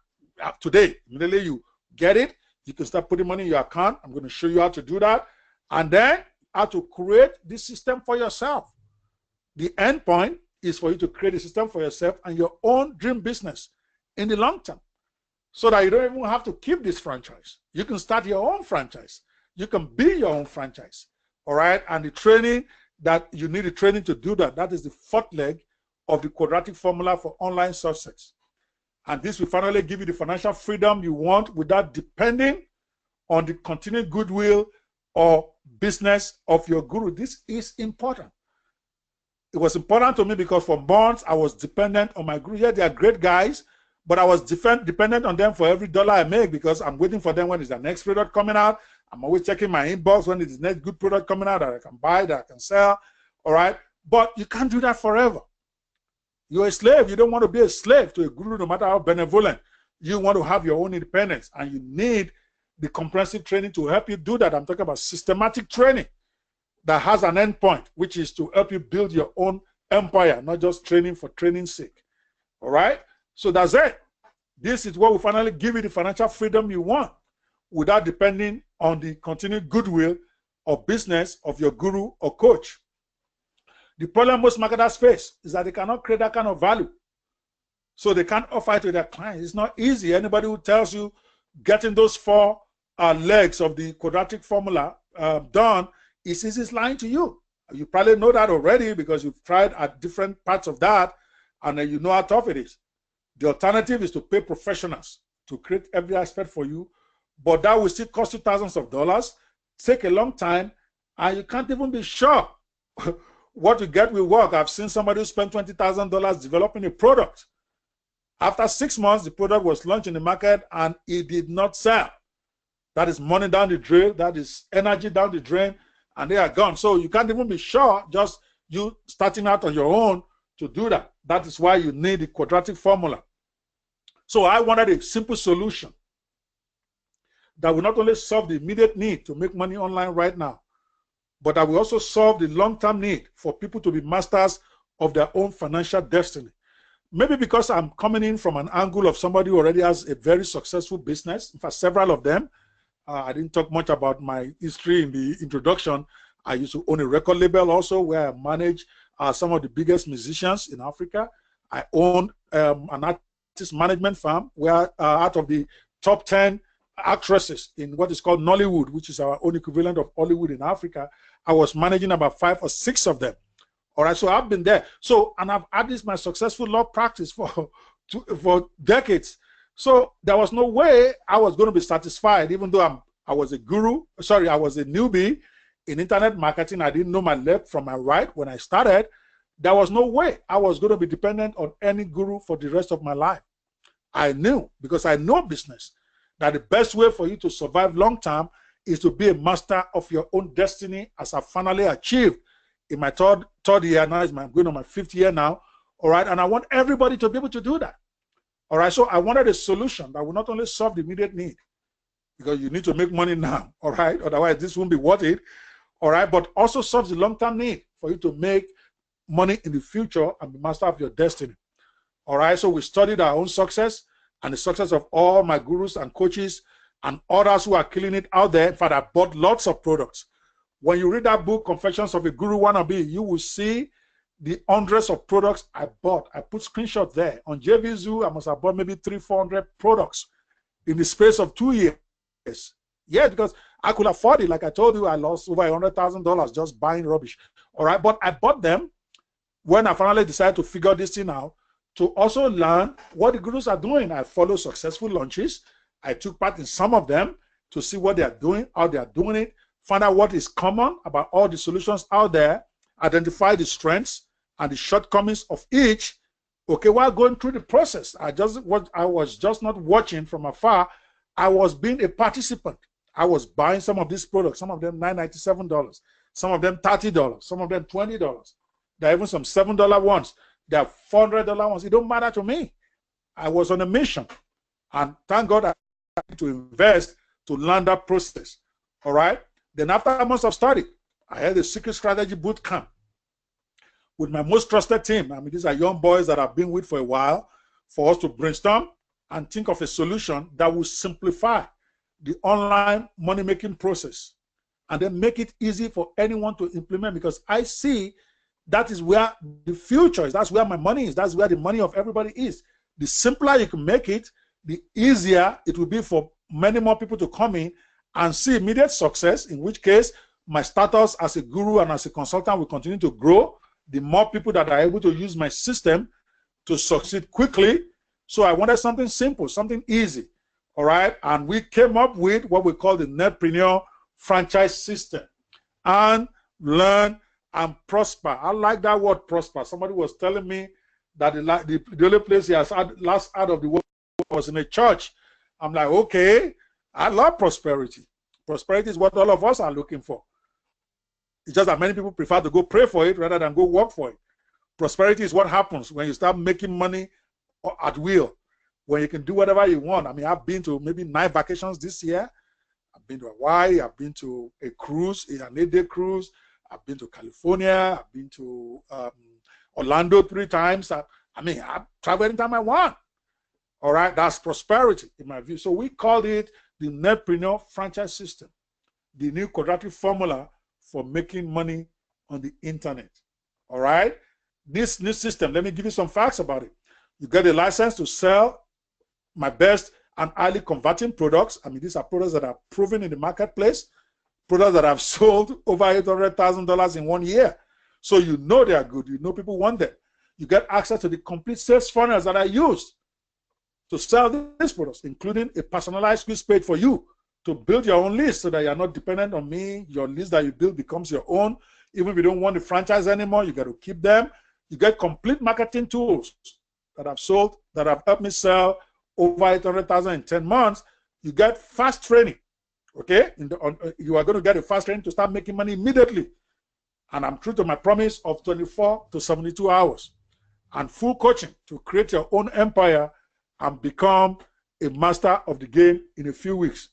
Today, immediately you get it, you can start putting money in your account. I'm going to show you how to do that. And then how to create this system for yourself. The end point is for you to create a system for yourself and your own dream business in the long term, so that you don't even have to keep this franchise. You can start your own franchise. You can be your own franchise. All right. And the training that you need, the training to do that, that is the fourth leg of the quadratic formula for online success. And this will finally give you the financial freedom you want without depending on the continued goodwill or business of your guru. This is important. It was important to me because for months I was dependent on my guru. Yeah, they are great guys, but I was dependent on them for every dollar I make because I'm waiting for them when is the next product coming out. I'm always checking my inbox when is the next good product coming out that I can buy, that I can sell. All right. But you can't do that forever. You're a slave. You don't want to be a slave to a guru, no matter how benevolent. You want to have your own independence, and you need the comprehensive training to help you do that. I'm talking about systematic training that has an end point, which is to help you build your own empire, not just training for training's sake. All right? So that's it. This is what will finally give you the financial freedom you want without depending on the continued goodwill or business of your guru or coach. The problem most marketers face is that they cannot create that kind of value. So they can't offer it to their clients. It's not easy. Anybody who tells you getting those four legs of the quadratic formula done is lying to you. You probably know that already because you've tried at different parts of that, and then you know how tough it is. The alternative is to pay professionals to create every aspect for you, but that will still cost you thousands of dollars, take a long time, and you can't even be sure what you get will work. I've seen somebody who spent $20,000 developing a product, After 6 months, the product was launched in the market and it did not sell. That is money down the drain. That is energy down the drain, and they are gone. So you can't even be sure just you starting out on your own to do that. That is why you need the quadratic formula. So I wanted a simple solution that will not only solve the immediate need to make money online right now, but that will also solve the long-term need for people to be masters of their own financial destiny. Maybe because I'm coming in from an angle of somebody who already has a very successful business. In fact, several of them. I didn't talk much about my history in the introduction. I used to own a record label also where I manage some of the biggest musicians in Africa. I own an artist management firm where out of the top 10 actresses in what is called Nollywood, which is our own equivalent of Hollywood in Africa, I was managing about 5 or 6 of them. All right, so I've been there. So, and I've had this my successful law practice for decades. So there was no way I was going to be satisfied, even though I was a guru. Sorry, I was a newbie in internet marketing. I didn't know my left from my right when I started. There was no way I was going to be dependent on any guru for the rest of my life. I knew, because I know business, that the best way for you to survive long term is to be a master of your own destiny, as I finally achieved in my third year. Now I'm going on my 5th year now. All right, and I want everybody to be able to do that. All right, so I wanted a solution that will not only solve the immediate need, because you need to make money now, all right, otherwise this won't be worth it, all right, but also solves the long-term need for you to make money in the future and be master of your destiny. All right, so we studied our own success and the success of all my gurus and coaches and others who are killing it out there. In fact, I bought lots of products. When you read that book, Confessions of a Guru Wannabe, you will see the hundreds of products I bought. I put screenshots there. On JVZoo, I must have bought maybe 300-400 products in the space of 2 years. Yeah, because I could afford it. Like I told you, I lost over $100,000 just buying rubbish. All right, but I bought them when I finally decided to figure this thing out, to also learn what the gurus are doing. I follow successful launches. I took part in some of them to see what they are doing, how they are doing it, find out what is common about all the solutions out there, identify the strengths and the shortcomings of each. Okay, while going through the process, I was just not watching from afar. I was being a participant. I was buying some of these products, some of them $9.97, some of them $30, some of them $20. There are even some $7 ones. There are $400 ones. It don't matter to me. I was on a mission, and thank God I had to invest to learn that process. All right. Then after months of study, I had a secret strategy boot camp with my most trusted team. I mean, these are young boys that I've been with for a while, for us to brainstorm and think of a solution that will simplify the online money-making process and then make it easy for anyone to implement, because I see that is where the future is. That's where my money is. That's where the money of everybody is. The simpler you can make it, the easier it will be for many more people to come in and see immediate success, in which case my status as a guru and as a consultant will continue to grow. The more people that are able to use my system to succeed quickly. So I wanted something simple, something easy. All right. And we came up with what we call the Netpreneur franchise system. And learn and prosper. I like that word, prosper. Somebody was telling me that the only place he has had last out of the world was in a church. I'm like, okay, I love prosperity. Prosperity is what all of us are looking for. It's just that many people prefer to go pray for it rather than go work for it. Prosperity is what happens when you start making money at will, when you can do whatever you want. I mean, I've been to maybe 9 vacations this year. I've been to Hawaii. I've been to a cruise, an 8-day cruise. I've been to California. I've been to Orlando 3 times. I mean, I travel anytime I want. All right, that's prosperity in my view. So we called it the Netpreneur franchise system, the new quadratic formula for making money on the internet. All right, this new system, let me give you some facts about it. You get a license to sell my best and highly converting products. I mean, these are products that are proven in the marketplace, products that have sold over $800,000 in 1 year. So you know they are good. You know people want them. You get access to the complete sales funnels that I used to sell these products, including a personalized quiz page for you to build your own list so that you're not dependent on me. Your list that you build becomes your own. Even if you don't want the franchise anymore, you got to keep them. You get complete marketing tools that I've sold, that have helped me sell over 800,000 in 10 months, you get fast training. Okay, you are going to get a fast training to start making money immediately. And I'm true to my promise of 24 to 72 hours and full coaching to create your own empire and become a master of the game in a few weeks.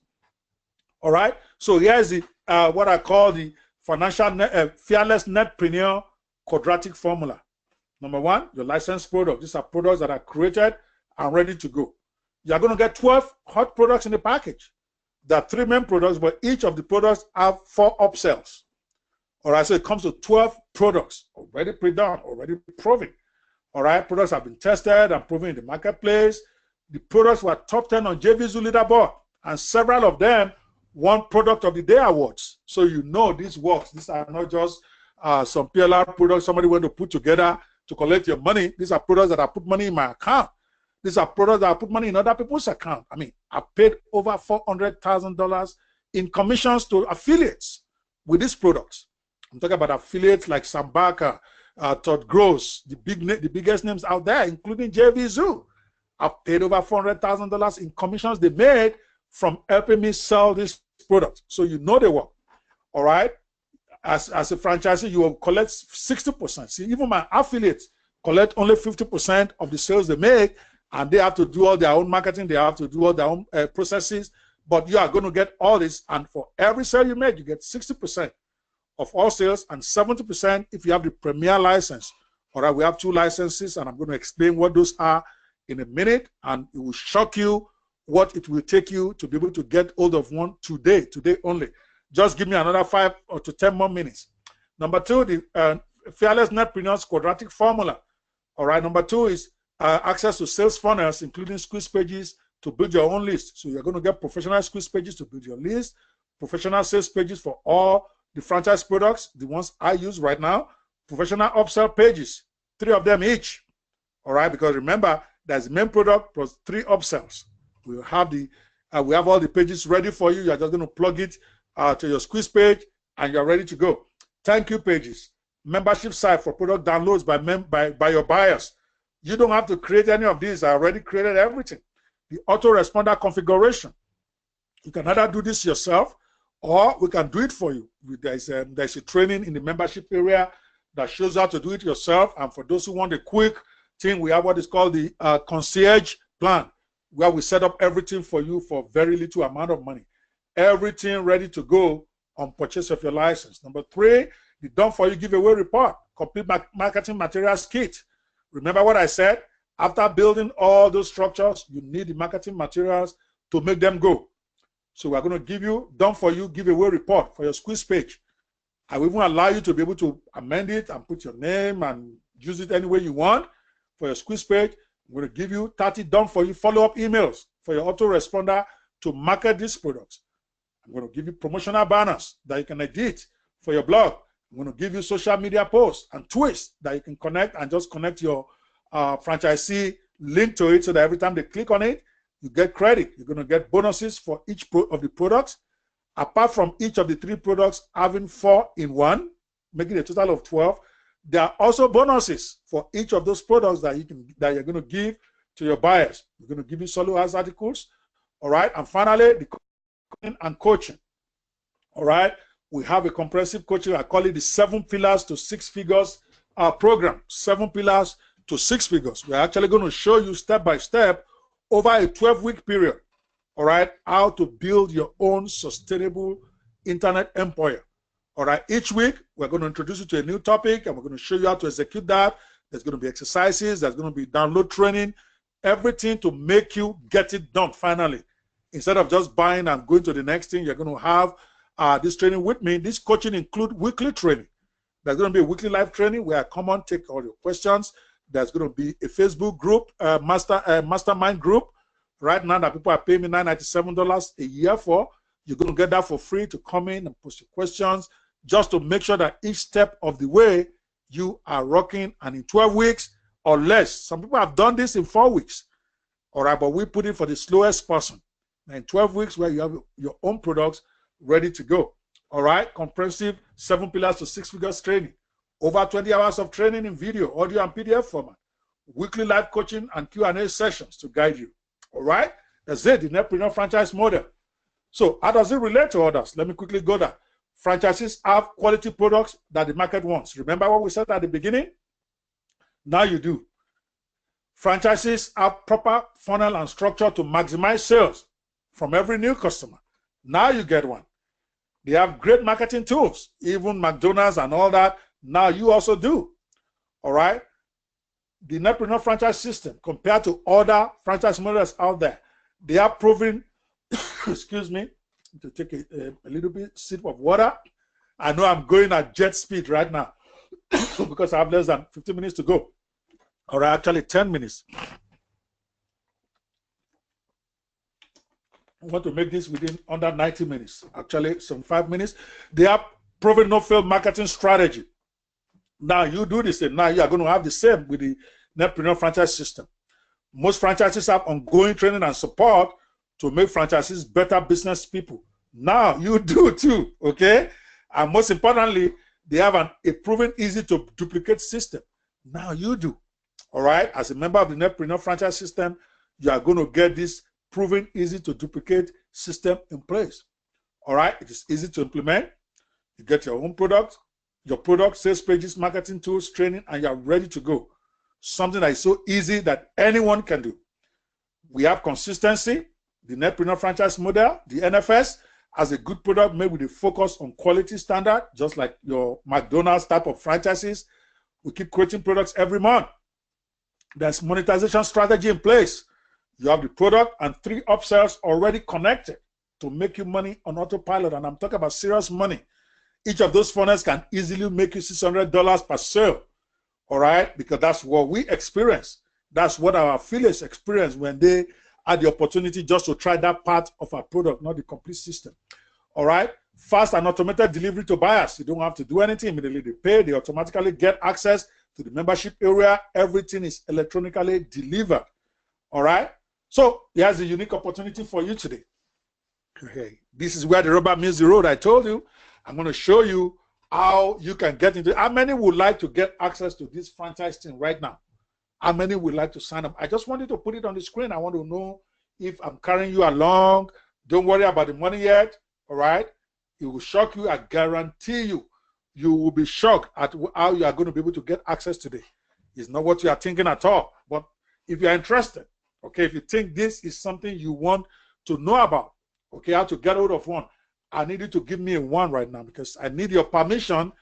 All right. So here's the what I call the fearless netpreneur quadratic formula. Number one, your licensed product. These are products that are created and ready to go. You're going to get 12 hot products in the package. There are 3 main products, but each of the products have 4 upsells. All right, so it comes to 12 products already pre-done, already proven. All right, products have been tested and proven in the marketplace. The products were top 10 on JVZoo leaderboard, and several of them won Product of the Day awards. So you know this works. These are not just some PLR products somebody went to put together to collect your money. These are products that I put money in my account. These are products that I put money in other people's account. I mean, I paid over $400,000 in commissions to affiliates with these products. I'm talking about affiliates like Sambaka, Todd Gross, the biggest names out there, including JVZoo. I've paid over $400,000 in commissions they made from helping me sell these products. So you know they work. All right. As a franchisee, you will collect 60%. See, even my affiliates collect only 50% of the sales they make, and they have to do all their own marketing. They have to do all their own processes. But you are going to get all this, and for every sale you make, you get 60% of all sales and 70% if you have the Premier license. All right, we have 2 licenses, and I'm going to explain what those are in a minute, and it will shock you what it will take you to be able to get hold of one today only. Just give me another 5 or to 10 more minutes. Number 2, the Fearless Netpreneur's Quadratic Formula. All right, number 2 is access to sales funnels, including squeeze pages to build your own list. So you're going to get professional squeeze pages to build your list, professional sales pages for all the franchise products, the ones I use right now, professional upsell pages, 3 of them each. All right, because remember, there's the main product plus 3 upsells. We have all the pages ready for you. You're just going to plug it to your squeeze page, and you're ready to go. Thank you pages, membership site for product downloads by your buyers. You don't have to create any of these. I already created everything. The autoresponder configuration. You can either do this yourself, or we can do it for you. There's a training in the membership area that shows how to do it yourself. And for those who want a quick thing, we have what is called the concierge plan, where we set up everything for you for very little amount of money. Everything ready to go on purchase of your license. Number 3, the Done For You giveaway report, complete marketing materials kit. Remember what I said? After building all those structures, you need the marketing materials to make them go. So we're going to give you Done For You giveaway report for your squeeze page. I will even allow you to be able to amend it and put your name and use it any way you want for your squeeze page. I'm going to give you 30 Done For You follow-up emails for your autoresponder to market these products. I'm going to give you promotional banners that you can edit for your blog. I'm going to give you social media posts and twists that you can connect and just connect your franchisee link to it, so that every time they click on it, you get credit. You're going to get bonuses for each of the products. Apart from each of the 3 products having 4 in 1, making a total of 12, there are also bonuses for each of those products that you're going to give to your buyers. We're going to give you solo house articles. All right. And finally, the coaching and coaching. All right. We have a comprehensive coaching. I call it the 7 pillars to 6 figures program. 7 pillars to 6 figures. We're actually going to show you step by step over a 12-week period. All right. How to build your own sustainable internet empire. All right. Each week, we're going to introduce you to a new topic, and we're going to show you how to execute that. There's going to be exercises. There's going to be download training. Everything to make you get it done finally. Instead of just buying and going to the next thing, you're going to have this training with me. This coaching includes weekly training. There's going to be a weekly live training where I come on, take all your questions. There's going to be a Facebook group, mastermind group. Right now that people are paying me $997 a year for. You're going to get that for free to come in and post your questions, just to make sure that each step of the way you are rocking, and in 12 weeks or less. Some people have done this in 4 weeks. All right, but we put it for the slowest person. And in 12 weeks, where you have your own products ready to go. All right, comprehensive 7 pillars to 6 figures training. Over 20 hours of training in video, audio, and PDF format. weekly live coaching and Q&A sessions to guide you. All right? That's it, the Netpreneur franchise model. So how does it relate to others? Let me quickly go there. Franchises have quality products that the market wants. Remember what we said at the beginning? Now you do. Franchises have proper funnel and structure to maximize sales from every new customer. Now you get one. They have great marketing tools, even McDonald's and all that. Now you also do. All right? The Netpreneur franchise system, compared to other franchise models out there, they are proven, excuse me, to take a little bit sip of water. I know I'm going at jet speed right now because I have less than 15 minutes to go. Or actually 10 minutes. I want to make this within under 90 minutes, actually 75 minutes. They have proven no-fail marketing strategy. Now you do the same. Now you are going to have the same with the Netpreneur franchise system. Most franchises have ongoing training and support to make franchises better business people. Now you do too, okay? And most importantly, they have a proven easy to duplicate system. Now you do, all right? As a member of the Netpreneur franchise system, you are going to get this proven easy to duplicate system in place, all right? It is easy to implement. You get your own product, sales pages, marketing tools, training, and you're ready to go. Something that is so easy that anyone can do. We have consistency. The Netpreneur franchise model, the NFS, has a good product made with a focus on quality standard, just like your McDonald's type of franchises. We keep creating products every month. There's monetization strategy in place. You have the product and 3 upsells already connected to make you money on autopilot. And I'm talking about serious money. Each of those funnels can easily make you $600 per sale. All right? Because that's what we experience. That's what our affiliates experience when they had the opportunity just to try that part of our product, not the complete system. All right? Fast and automated delivery to buyers. You don't have to do anything. Immediately they pay. They automatically get access to the membership area. Everything is electronically delivered. All right? So here's a unique opportunity for you today. Okay. This is where the rubber meets the road. I told you. I'm going to show you how you can get into it. How many would like to get access to this franchise thing right now? How many would like to sign up? I just wanted to put it on the screen. I want to know if I'm carrying you along. Don't worry about the money yet. All right? It will shock you. I guarantee you, you will be shocked at how you are going to be able to get access today. It's not what you are thinking at all. But if you are interested, okay, if you think this is something you want to know about, okay, how to get hold of one, I need you to give me a 1 right now because I need your permission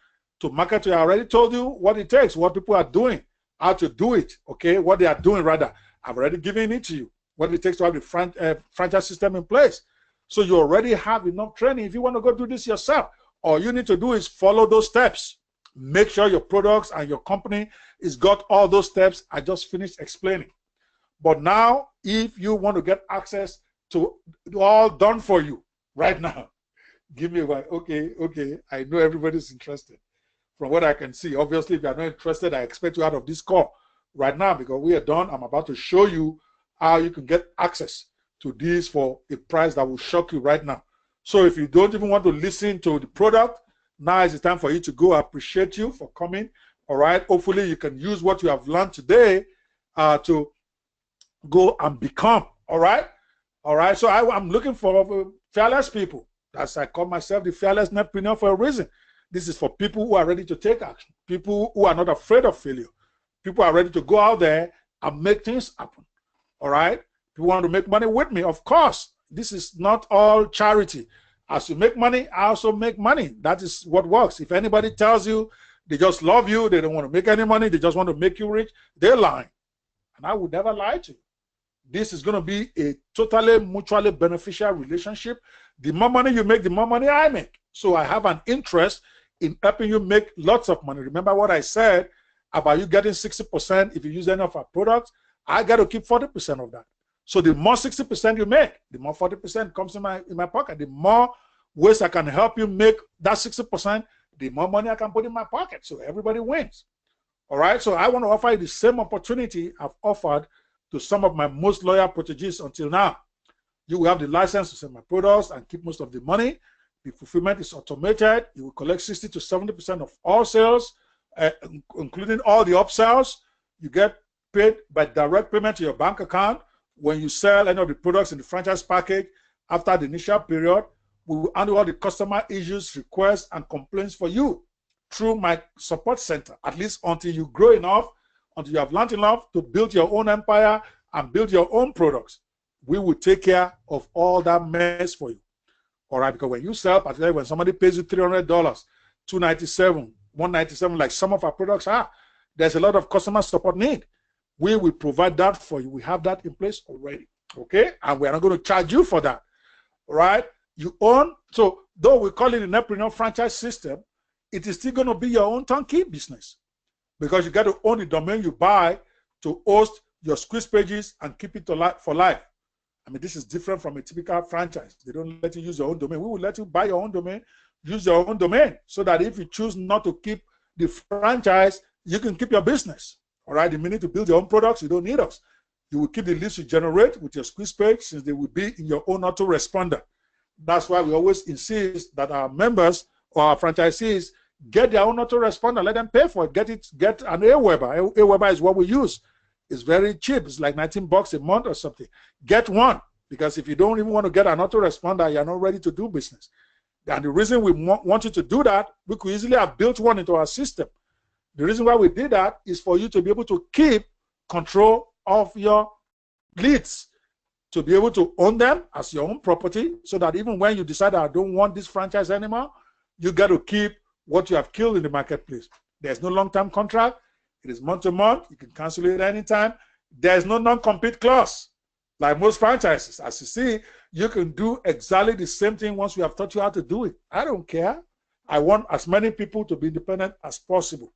to market to you. I already told you what it takes, what people are doing, how to do it, okay, what they are doing rather. I've already given it to you, what it takes to have the franchise system in place. So you already have enough training. If you want to go do this yourself, all you need to do is follow those steps. Make sure your products and your company is got all those steps I just finished explaining. But now, if you want to get access to all done for you right now, give me one. Okay, I know everybody's interested. From what I can see, obviously, if you are not interested, I expect you out of this call right now because we are done. I'm about to show you how you can get access to this for a price that will shock you right now. So if you don't even want to listen to the product, now is the time for you to go. I appreciate you for coming. All right. Hopefully, you can use what you have learned today to go and become. All right. All right. So I'm looking for fearless people. As I call myself the fearless Netpreneur for a reason. This is for people who are ready to take action, people who are not afraid of failure, people who are ready to go out there and make things happen. All right? People want to make money with me. Of course, this is not all charity. As you make money, I also make money. That is what works. If anybody tells you they just love you, they don't want to make any money, they just want to make you rich, they're lying. And I would never lie to you. This is going to be a totally mutually beneficial relationship. The more money you make, the more money I make. So I have an interest in helping you make lots of money. Remember what I said about you getting 60% if you use any of our products? I got to keep 40% of that. So the more 60% you make, the more 40% comes in my pocket. The more ways I can help you make that 60%, the more money I can put in my pocket. So everybody wins. All right? So I want to offer you the same opportunity I've offered to some of my most loyal proteges until now. You will have the license to sell my products and keep most of the money. The fulfillment is automated. You will collect 60 to 70% of all sales, including all the upsells. You get paid by direct payment to your bank account when you sell any of the products in the franchise package. After the initial period, we will handle all the customer issues, requests, and complaints for you through my support center, at least until you grow enough, until you have learned enough to build your own empire and build your own products. We will take care of all that mess for you. All right, because when you sell, particularly when somebody pays you $300, $297, $197, like some of our products are, there's a lot of customer support need. We will provide that for you. We have that in place already, okay? And we're not going to charge you for that, all right? You own, so though we call it a Netpreneur franchise system, it is still going to be your own turnkey business because you got to own the domain you buy to host your squeeze pages and keep it for life. I mean, this is different from a typical franchise. They don't let you use your own domain. We will let you buy your own domain, use your own domain, so that if you choose not to keep the franchise, you can keep your business. All right, the minute to build your own products, you don't need us. You will keep the leads you generate with your squeeze page since they will be in your own autoresponder. That's why we always insist that our members or our franchisees get their own autoresponder. Let them pay for it. Get an Aweber. Aweber is what we use. It's very cheap. It's like $19 a month or something. Get one, because if you don't even want to get an autoresponder, you're not ready to do business. And the reason we want you to do that, we could easily have built one into our system. The reason why we did that is for you to be able to keep control of your leads, to be able to own them as your own property, so that even when you decide, I don't want this franchise anymore, you got to keep what you have killed in the marketplace. There's no long-term contract. It is month to month. You can cancel it anytime. There's no non-compete clause. Like most franchises, as you see, you can do exactly the same thing once we have taught you how to do it. I don't care. I want as many people to be independent as possible.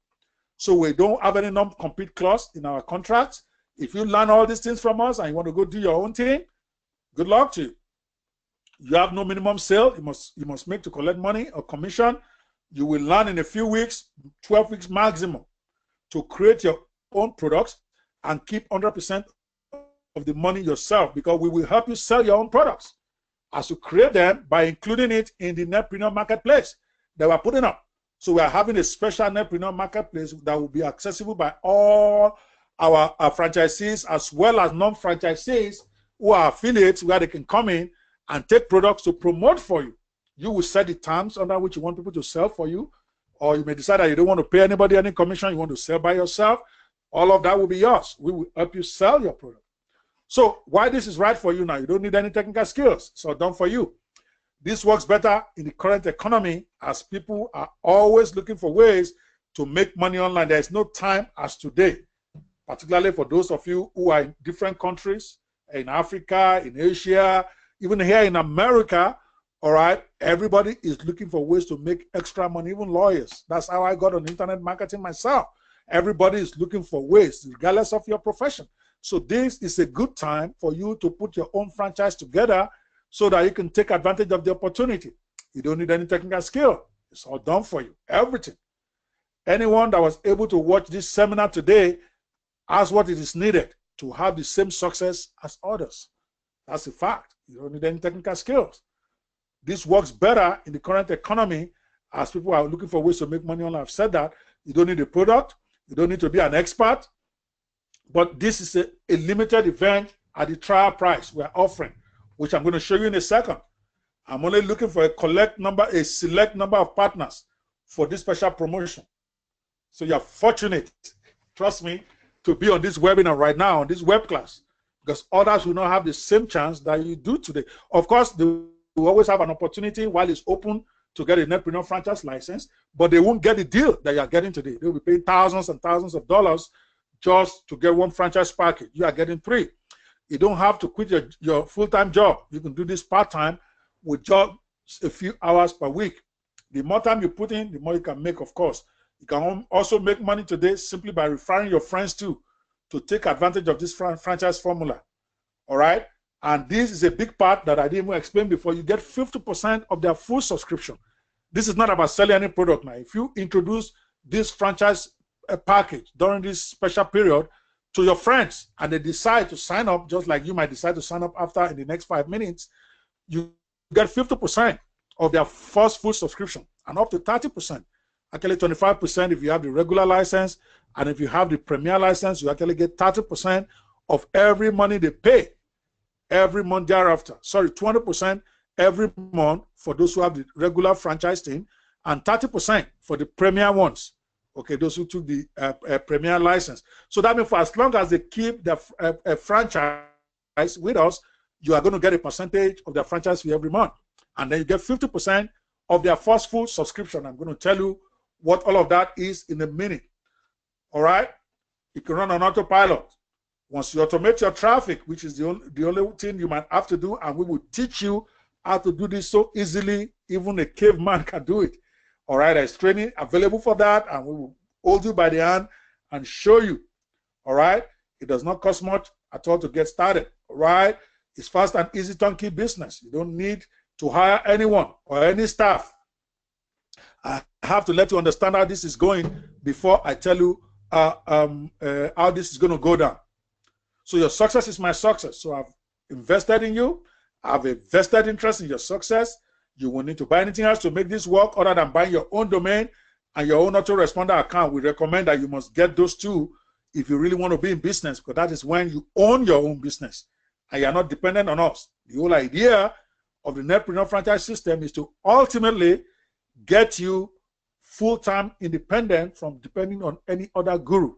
So we don't have any non-compete clause in our contracts. If you learn all these things from us and you want to go do your own thing, good luck to you. You have no minimum sale you must make to collect money or commission. You will learn in a few weeks, 12 weeks maximum, to create your own products and keep 100% of the money yourself, because we will help you sell your own products as you create them by including it in the Netpreneur marketplace that we're putting up. So we are having a special Netpreneur marketplace that will be accessible by all our franchisees as well as non-franchisees who are affiliates, where they can come in and take products to promote for you. You will set the terms under which you want people to sell for you, or you may decide that you don't want to pay anybody any commission, you want to sell by yourself. All of that will be yours. We will help you sell your product. So why this is right for you now, you don't need any technical skills. So done for you. This works better in the current economy as people are always looking for ways to make money online. There is no time as today, particularly for those of you who are in different countries, in Africa, in Asia, even here in America. All right, everybody is looking for ways to make extra money, even lawyers. That's how I got on internet marketing myself. Everybody is looking for ways, regardless of your profession. So this is a good time for you to put your own franchise together so that you can take advantage of the opportunity. You don't need any technical skill. It's all done for you, everything. Anyone that was able to watch this seminar today has what it is needed to have the same success as others. That's a fact. You don't need any technical skills. This works better in the current economy as people are looking for ways to make money online. I've said that. You don't need a product. You don't need to be an expert. But this is a limited event at the trial price we're offering, which I'm going to show you in a second. I'm only looking for a select number of partners for this special promotion. So you're fortunate, trust me, to be on this webinar right now, on this web class, because others will not have the same chance that you do today. Of course, they will always have an opportunity while it's open to get a Netpreneur franchise license, but they won't get the deal that you're getting today. They'll be paying thousands and thousands of dollars just to get one franchise package. You are getting 3. You don't have to quit your full-time job. You can do this part-time with just a few hours per week. The more time you put in, the more you can make, of course. You can also make money today simply by referring your friends to take advantage of this franchise formula. All right? And this is a big part that I didn't even explain before. You get 50% of their full subscription. This is not about selling any product now. If you introduce this franchise package during this special period to your friends and they decide to sign up, just like you might decide to sign up after in the next 5 minutes, you get 50% of their first full subscription and up to 30%. actually 25% if you have the regular license. And if you have the premier license, you actually get 30% of every money they pay every month thereafter. Sorry, 20% every month for those who have the regular franchise team, and 30% for the premier ones. Okay, those who took the premier license. So that means for as long as they keep the franchise with us, you are going to get a percentage of their franchise fee every month. And then you get 50% of their first full subscription. I'm going to tell you what all of that is in a minute. All right? You can run on autopilot. Once you automate your traffic, which is the only thing you might have to do, and we will teach you how to do this so easily, even a caveman can do it. All right, there's training available for that, and we will hold you by the hand and show you. All right, it does not cost much at all to get started. All right, it's fast and easy turnkey business. You don't need to hire anyone or any staff. I have to let you understand how this is going before I tell you how this is going to go down. So your success is my success. So I've invested in you. I have a vested interest in your success. You will need to buy anything else to make this work other than buying your own domain and your own autoresponder account. We recommend that you must get those two if you really want to be in business, because that is when you own your own business and you are not dependent on us. The whole idea of the Netpreneur franchise system is to ultimately get you full-time independent from depending on any other guru.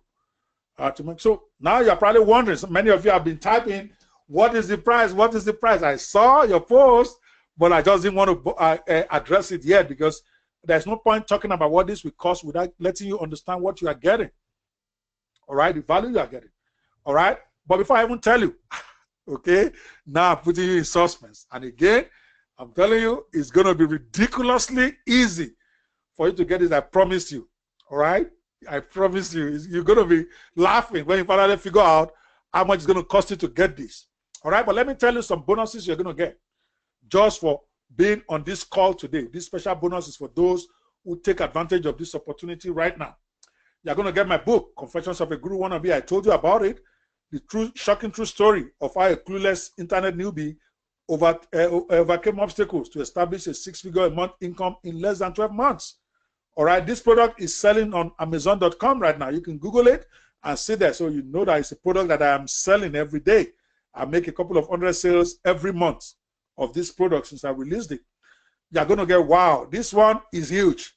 So now you're probably wondering, so many of you have been typing, what is the price? What is the price? I saw your post, but I just didn't want to address it yet, because there's no point talking about what this will cost without letting you understand what you are getting. All right, the value you are getting. All right, but before I even tell you, okay, now I'm putting you in suspense. And again, I'm telling you, it's going to be ridiculously easy for you to get this. I promise you. All right, I promise you, you're going to be laughing when you finally figure out how much it's going to cost you to get this. All right, but let me tell you some bonuses you're going to get just for being on this call today. This special bonus is for those who take advantage of this opportunity right now. You're going to get my book, Confessions of a Guru Wannabe. I told you about it. The shocking true story of how a clueless internet newbie overcame obstacles to establish a six-figure a month income in less than 12 months. All right, this product is selling on Amazon.com right now. You can Google it and see there, so you know that it's a product that I am selling every day. I make a couple of hundred sales every month of this product since I released it. You're going to get, wow, this one is huge.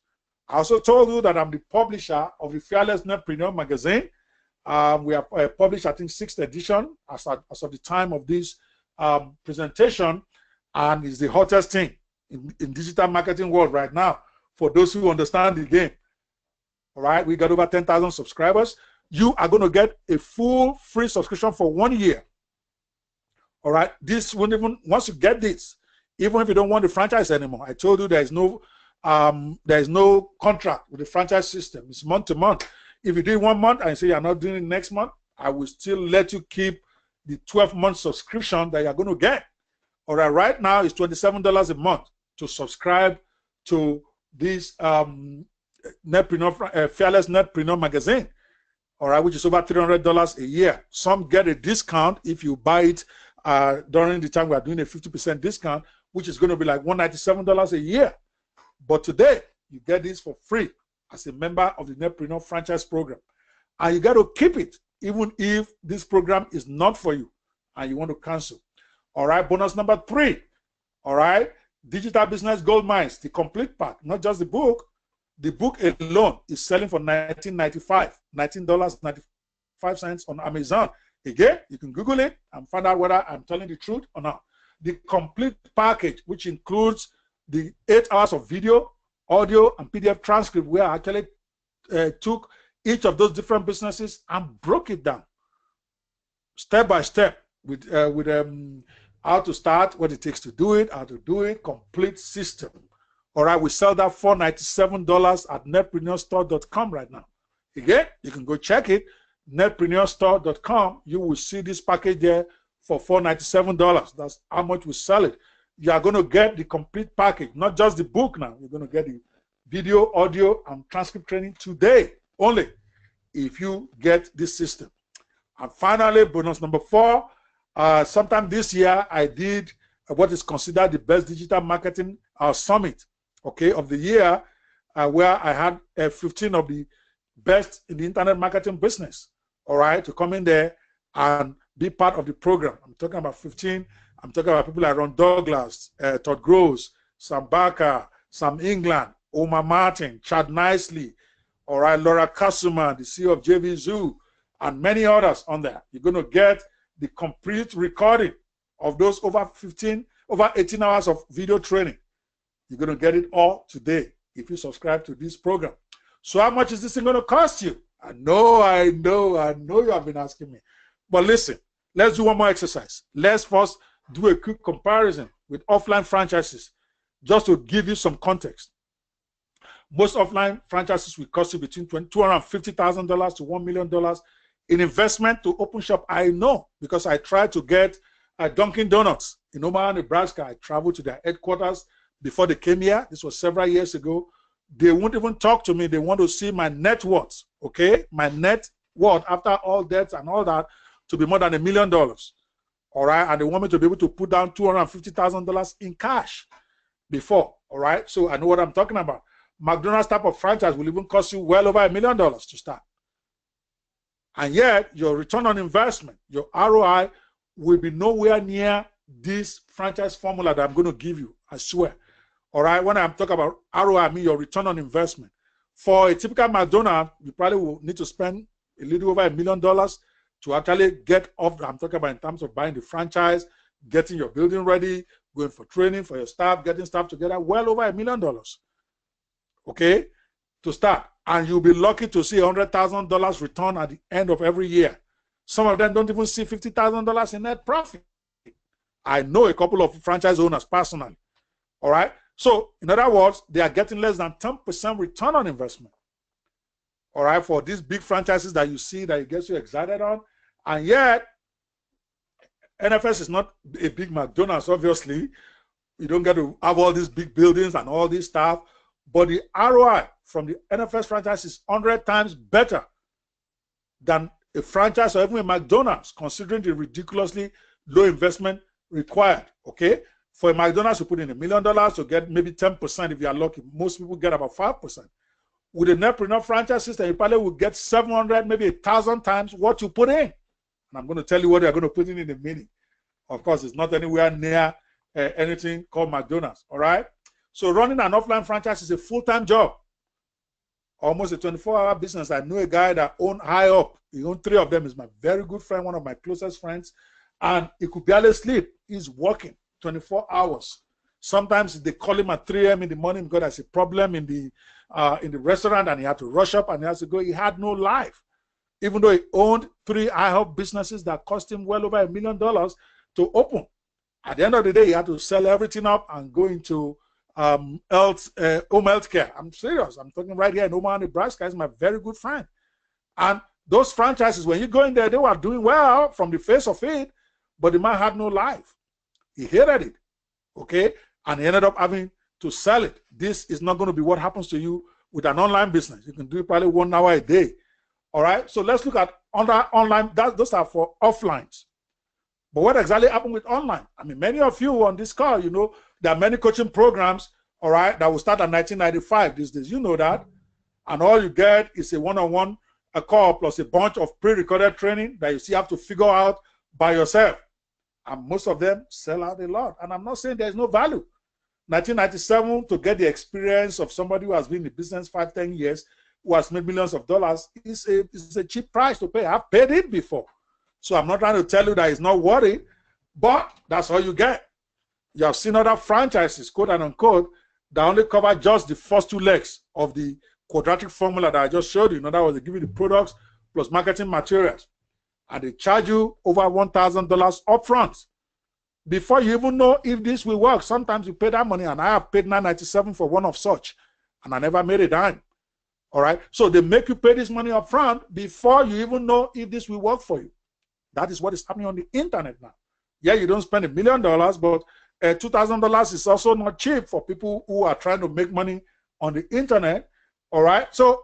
I also told you that I'm the publisher of the Fearless Netpreneur magazine. We have published, I think, 6th edition as of the time of this presentation, and it's the hottest thing in digital marketing world right now for those who understand the game. All right, we got over 10,000 subscribers. You are going to get a full free subscription for 1 year. All right, this won't even, once you get this, even if you don't want the franchise anymore, I told you there is no contract with the franchise system. It's month to month. If you do it 1 month and you say you're not doing it next month, I will still let you keep the 12-month subscription that you're going to get. All right, right now it's $27 a month to subscribe to this Fearless Netpreneur magazine. All right, which is over $300 a year. Some get a discount if you buy it during the time we are doing a 50% discount, which is going to be like $197 a year. But today, you get this for free as a member of the Netpreneur franchise program. And you got to keep it, even if this program is not for you and you want to cancel. All right, bonus number 3. All right, Digital Business Gold Mines, the complete pack, not just the book. The book alone is selling for $19.95 on Amazon. Again, you can Google it and find out whether I'm telling the truth or not. The complete package, which includes the 8 hours of video, audio, and PDF transcript, where I actually took each of those different businesses and broke it down step by step with how to start, what it takes to do it, how to do it, complete system. All right, we sell that for $97 at netpreneurstore.com right now. Again, you can go check it, netpreneurstore.com. You will see this package there for $497. That's how much we sell it. You are going to get the complete package, not just the book now. You're going to get the video, audio, and transcript training today only if you get this system. And finally, bonus number 4, sometime this year, I did what is considered the best digital marketing summit, okay, of the year. where I had 15 of the best in the internet marketing business, all right, to come in there and be part of the program. I'm talking about 15. I'm talking about people like Ron Douglas, Todd Groves, Sam Barker, Sam England, Omar Martin, Chad Nicely, all right, Laura Kasuma, the CEO of JV Zoo, and many others on there. You're going to get the complete recording of those over 18 hours of video training. You're going to get it all today if you subscribe to this program. So how much is this thing going to cost you? I know you have been asking me. But listen, let's do one more exercise. Let's first do a quick comparison with offline franchises, just to give you some context. Most offline franchises will cost you between $250,000 to $1 million in investment to open shop. I know, because I tried to get Dunkin' Donuts in Omaha, Nebraska. I traveled to their headquarters before they came here. This was several years ago. They won't even talk to me. They want to see my net worth, okay? My net worth after all debts and all that to be more than $1 million, all right? And they want me to be able to put down $250,000 in cash before, all right? So I know what I'm talking about. McDonald's type of franchise will even cost you well over $1 million to start. And yet, your return on investment, your ROI, will be nowhere near this franchise formula that I'm going to give you, I swear. All right, when I'm talking about ROI, I mean your return on investment. For a typical McDonald's, you probably will need to spend a little over $1 million to actually get off. I'm talking about in terms of buying the franchise, getting your building ready, going for training for your staff, getting staff together, well over $1 million. Okay, to start. And you'll be lucky to see $100,000 return at the end of every year. Some of them don't even see $50,000 in net profit. I know a couple of franchise owners personally. All right. So, in other words, they are getting less than 10% return on investment. All right, for these big franchises that you see that it gets you excited on. And yet, NFS is not a big McDonald's, obviously. You don't get to have all these big buildings and all this stuff. But the ROI from the NFS franchise is 100 times better than a franchise or even a McDonald's, considering the ridiculously low investment required, okay? For a McDonald's, you put in $1 million to get maybe 10% if you are lucky. Most people get about 5%. With a Netpreneur franchise system, you probably will get 700, maybe 1,000 times what you put in. And I'm going to tell you what you're going to put in a minute. Of course, it's not anywhere near anything called McDonald's, all right? So running an offline franchise is a full-time job, almost a 24-hour business. I know a guy that owned high up. He owned 3 of them. He's my very good friend, one of my closest friends. And he could barely sleep. He's working 24 hours. Sometimes they call him at 3 a.m. in the morning because there's a problem in the restaurant and he had to rush up and he has to go. He had no life. Even though he owned 3 IHOP businesses that cost him well over $1 million to open. At the end of the day, he had to sell everything up and go into home health care. I'm serious. I'm talking right here in Omaha, Nebraska. He's my very good friend. And those franchises, when you go in there, they were doing well from the face of it, but the man had no life. He hated it, okay? And he ended up having to sell it. This is not going to be what happens to you with an online business. You can do it probably 1 hour a day, all right? So let's look at online. Those are for offlines. But what exactly happened with online? I mean, many of you on this call, you know, there are many coaching programs, all right, that will start at $19.95 these days. You know that. And all you get is a one-on-one call plus a bunch of pre-recorded training that you still have to figure out by yourself. And most of them sell out a lot. And I'm not saying there's no value. $19.97 to get the experience of somebody who has been in the business 5-10 years, who has made millions of dollars, is a cheap price to pay. I've paid it before. So I'm not trying to tell you that it's not worth it, but that's all you get. You have seen other franchises, quote and unquote, that only cover just the first 2 legs of the quadratic formula that I just showed you. In other words, they give you the products plus marketing materials. And they charge you over $1,000 upfront. Before you even know if this will work, sometimes you pay that money, and I have paid $9.97 for one of such, and I never made a dime. All right? So they make you pay this money upfront before you even know if this will work for you. That is what is happening on the internet now. Yeah, you don't spend $1 million, but $2,000 is also not cheap for people who are trying to make money on the internet. All right? So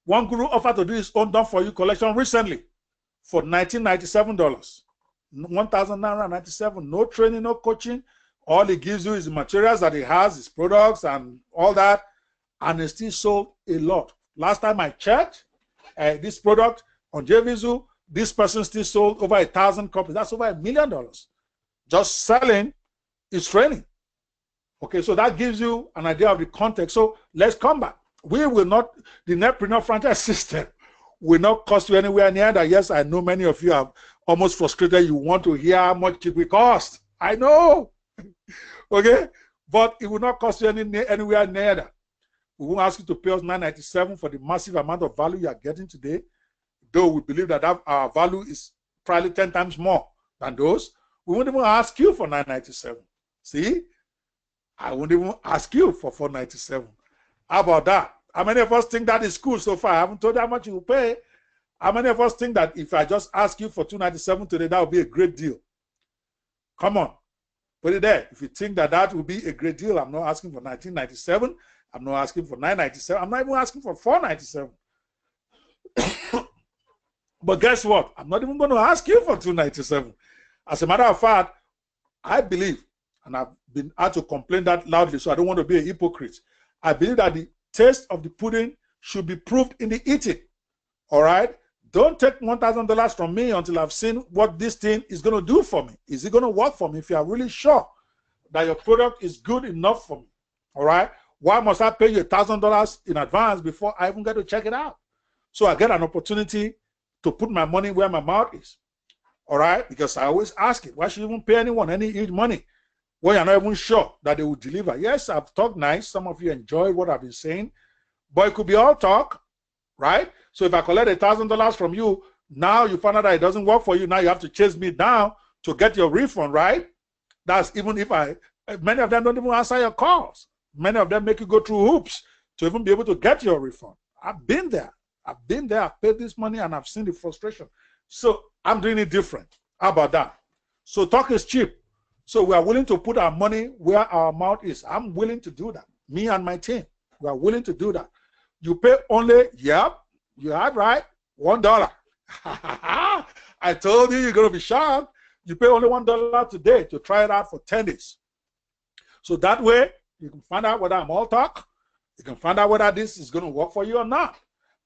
one guru offered to do his own done-for-you collection recently for $1,997. $1,997. No training, no coaching. All he gives you is the materials that he has, his products and all that. and it still sold a lot. Last time I checked, this product on JVZoo, this person still sold over 1,000 copies. That's over $1 million. Just selling is training. Okay, so that gives you an idea of the context. So let's come back. We will not, the Netpreneur franchise system will not cost you anywhere near that. Yes, I know many of you are almost frustrated. You want to hear how much it will cost. I know. Okay, but it will not cost you anywhere near that. We won't ask you to pay us $9.97 for the massive amount of value you are getting today, though we believe that our value is probably 10 times more than those. We won't even ask you for $9.97. See? I won't even ask you for $4.97. How about that? How many of us think that is cool so far? I haven't told you how much you will pay. How many of us think that if I just ask you for $2.97 today, that would be a great deal? Come on. Put it there. If you think that that would be a great deal, I'm not asking for $19.97. I'm not asking for $9.97. I'm not even asking for $4.97. But guess what? I'm not even going to ask you for $2.97. As a matter of fact, I believe, and I've been asked to complain that loudly, so I don't want to be a hypocrite. I believe that the taste of the pudding should be proved in the eating. All right? Don't take $1,000 from me until I've seen what this thing is going to do for me. Is it going to work for me? If you are really sure that your product is good enough for me, all right? Why must I pay you $1,000 in advance before I even get to check it out? So I get an opportunity to put my money where my mouth is. All right? Because I always ask it, why should you even pay anyone any huge money when you're not even sure that they will deliver? Yes, I've talked nice. Some of you enjoy what I've been saying, but it could be all talk, right? So if I collect $1,000 from you, now you find out that it doesn't work for you. Now you have to chase me down to get your refund, right? That's even if many of them don't even answer your calls. Many of them make you go through hoops to even be able to get your refund. I've been there. I've been there. I've paid this money and I've seen the frustration. So I'm doing it different. How about that? So talk is cheap. So we are willing to put our money where our mouth is. I'm willing to do that. Me and my team, we are willing to do that. You pay only, yep, you had right, $1. I told you you're going to be shocked. You pay only $1 today to try it out for 10 days. So that way, you can find out whether I'm all talk. You can find out whether this is going to work for you or not.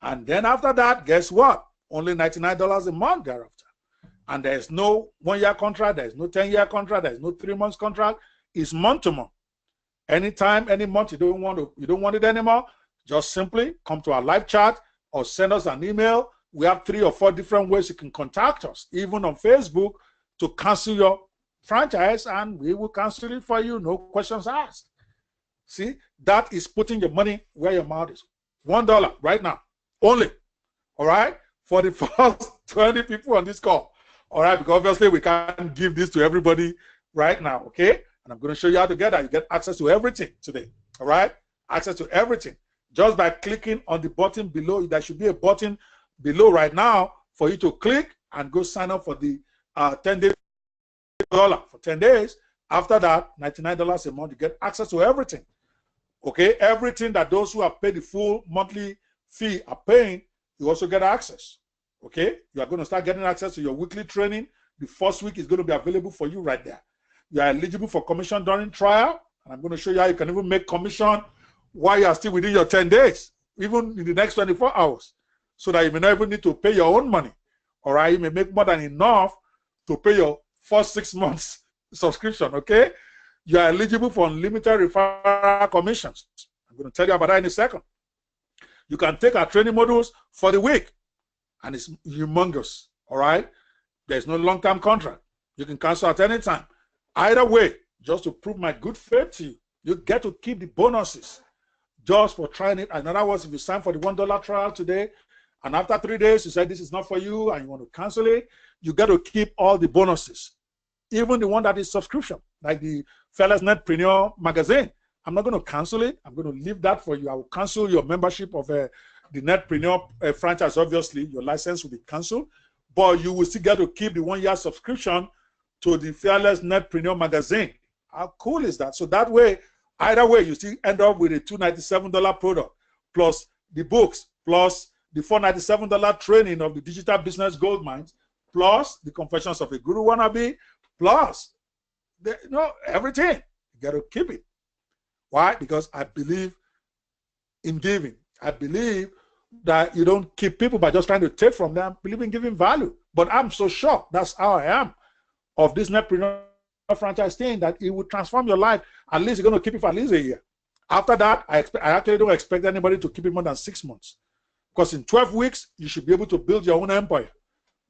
And then after that, guess what? Only $99 a month thereafter. And there's no 1-year contract. There's no 10-year contract. There's no 3 months contract. It's month to month. Anytime, any month you don't want it anymore, just simply come to our live chat or send us an email. We have 3 or 4 different ways you can contact us, even on Facebook, to cancel your franchise, and we will cancel it for you, no questions asked. See, that is putting your money where your mouth is. $1 right now, only. All right, for the first 20 people on this call. All right, because obviously we can't give this to everybody right now. Okay, and I'm going to show you how to get that. You get access to everything today. All right, access to everything just by clicking on the button below. There should be a button below right now for you to click and go sign up for the 10-day $10 for 10 days. After that, $99 a month, you get access to everything. Okay, everything that those who have paid the full monthly fee are paying, you also get access. Okay, you are going to start getting access to your weekly training. The first week is going to be available for you right there. You are eligible for commission during trial, and I'm going to show you how you can even make commission while you are still within your 10 days, even in the next 24 hours, so that you may not even need to pay your own money. All right, you may make more than enough to pay your first 6 months subscription. Okay, you are eligible for unlimited referral commissions. I'm going to tell you about that in a second. You can take our training modules for the week, and it's humongous. All right, there's no long-term contract. You can cancel at any time. Either way, just to prove my good faith to you, you get to keep the bonuses just for trying it. In other words, if you sign for the $1 trial today, and after 3 days you say this is not for you and you want to cancel it, you get to keep all the bonuses, even the one that is subscription, like the Fearless Netpreneur magazine. I'm not going to cancel it. I'm going to leave that for you. I will cancel your membership of the Netpreneur franchise. Obviously, your license will be canceled, but you will still get to keep the 1-year subscription to the Fearless Netpreneur magazine. How cool is that? So that way, either way, you still end up with a $297 product, plus the books, plus the $497 training of the digital business gold mines, plus the Confessions of a Guru Wannabe, plus everything. You got to keep it. Why? Because I believe in giving. I believe that you don't keep people by just trying to take from them. I believe in giving value. But I'm so shocked. That's how I am of this Netpreneur franchise thing, that it will transform your life. At least you're going to keep it for at least a year. After that, I actually don't expect anybody to keep it more than 6 months. Because in 12 weeks, you should be able to build your own empire.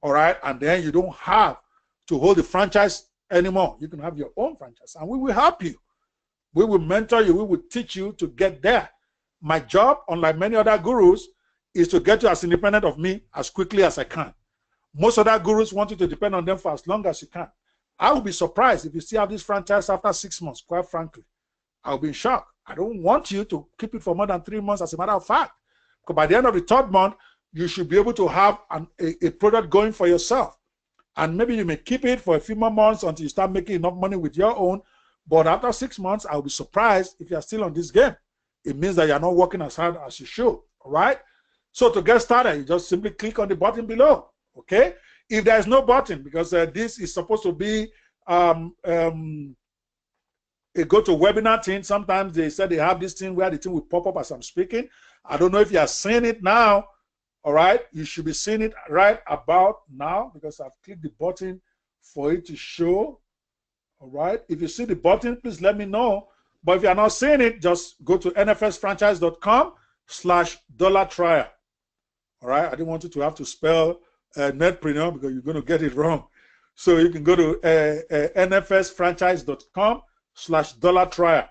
All right? And then you don't have to hold the franchise anymore. You can have your own franchise. And we will help you. We will mentor you. We will teach you to get there. My job, unlike many other gurus, is to get you as independent of me as quickly as I can. Most other gurus want you to depend on them for as long as you can. I will be surprised if you still have this franchise after 6 months, quite frankly. I'll be in shock. I don't want you to keep it for more than 3 months, as a matter of fact. Because by the end of the 3rd month, you should be able to have a product going for yourself. And maybe you may keep it for a few more months until you start making enough money with your own. But after 6 months, I'll be surprised if you're still on this game. It means that you're not working as hard as you should. All right? So to get started, you just simply click on the button below. Okay? If there's no button, because this is supposed to be a go-to-webinar thing. Sometimes they said they have this thing where the thing will pop up as I'm speaking. I don't know if you are seeing it now. All right? You should be seeing it right about now, because I've clicked the button for it to show. All right? If you see the button, please let me know. But if you're not seeing it, just go to nfsfranchise.com/$trial. All right? I didn't want you to have to spell Netpreneur, because you're going to get it wrong. So you can go to nfsfranchise.com/$trial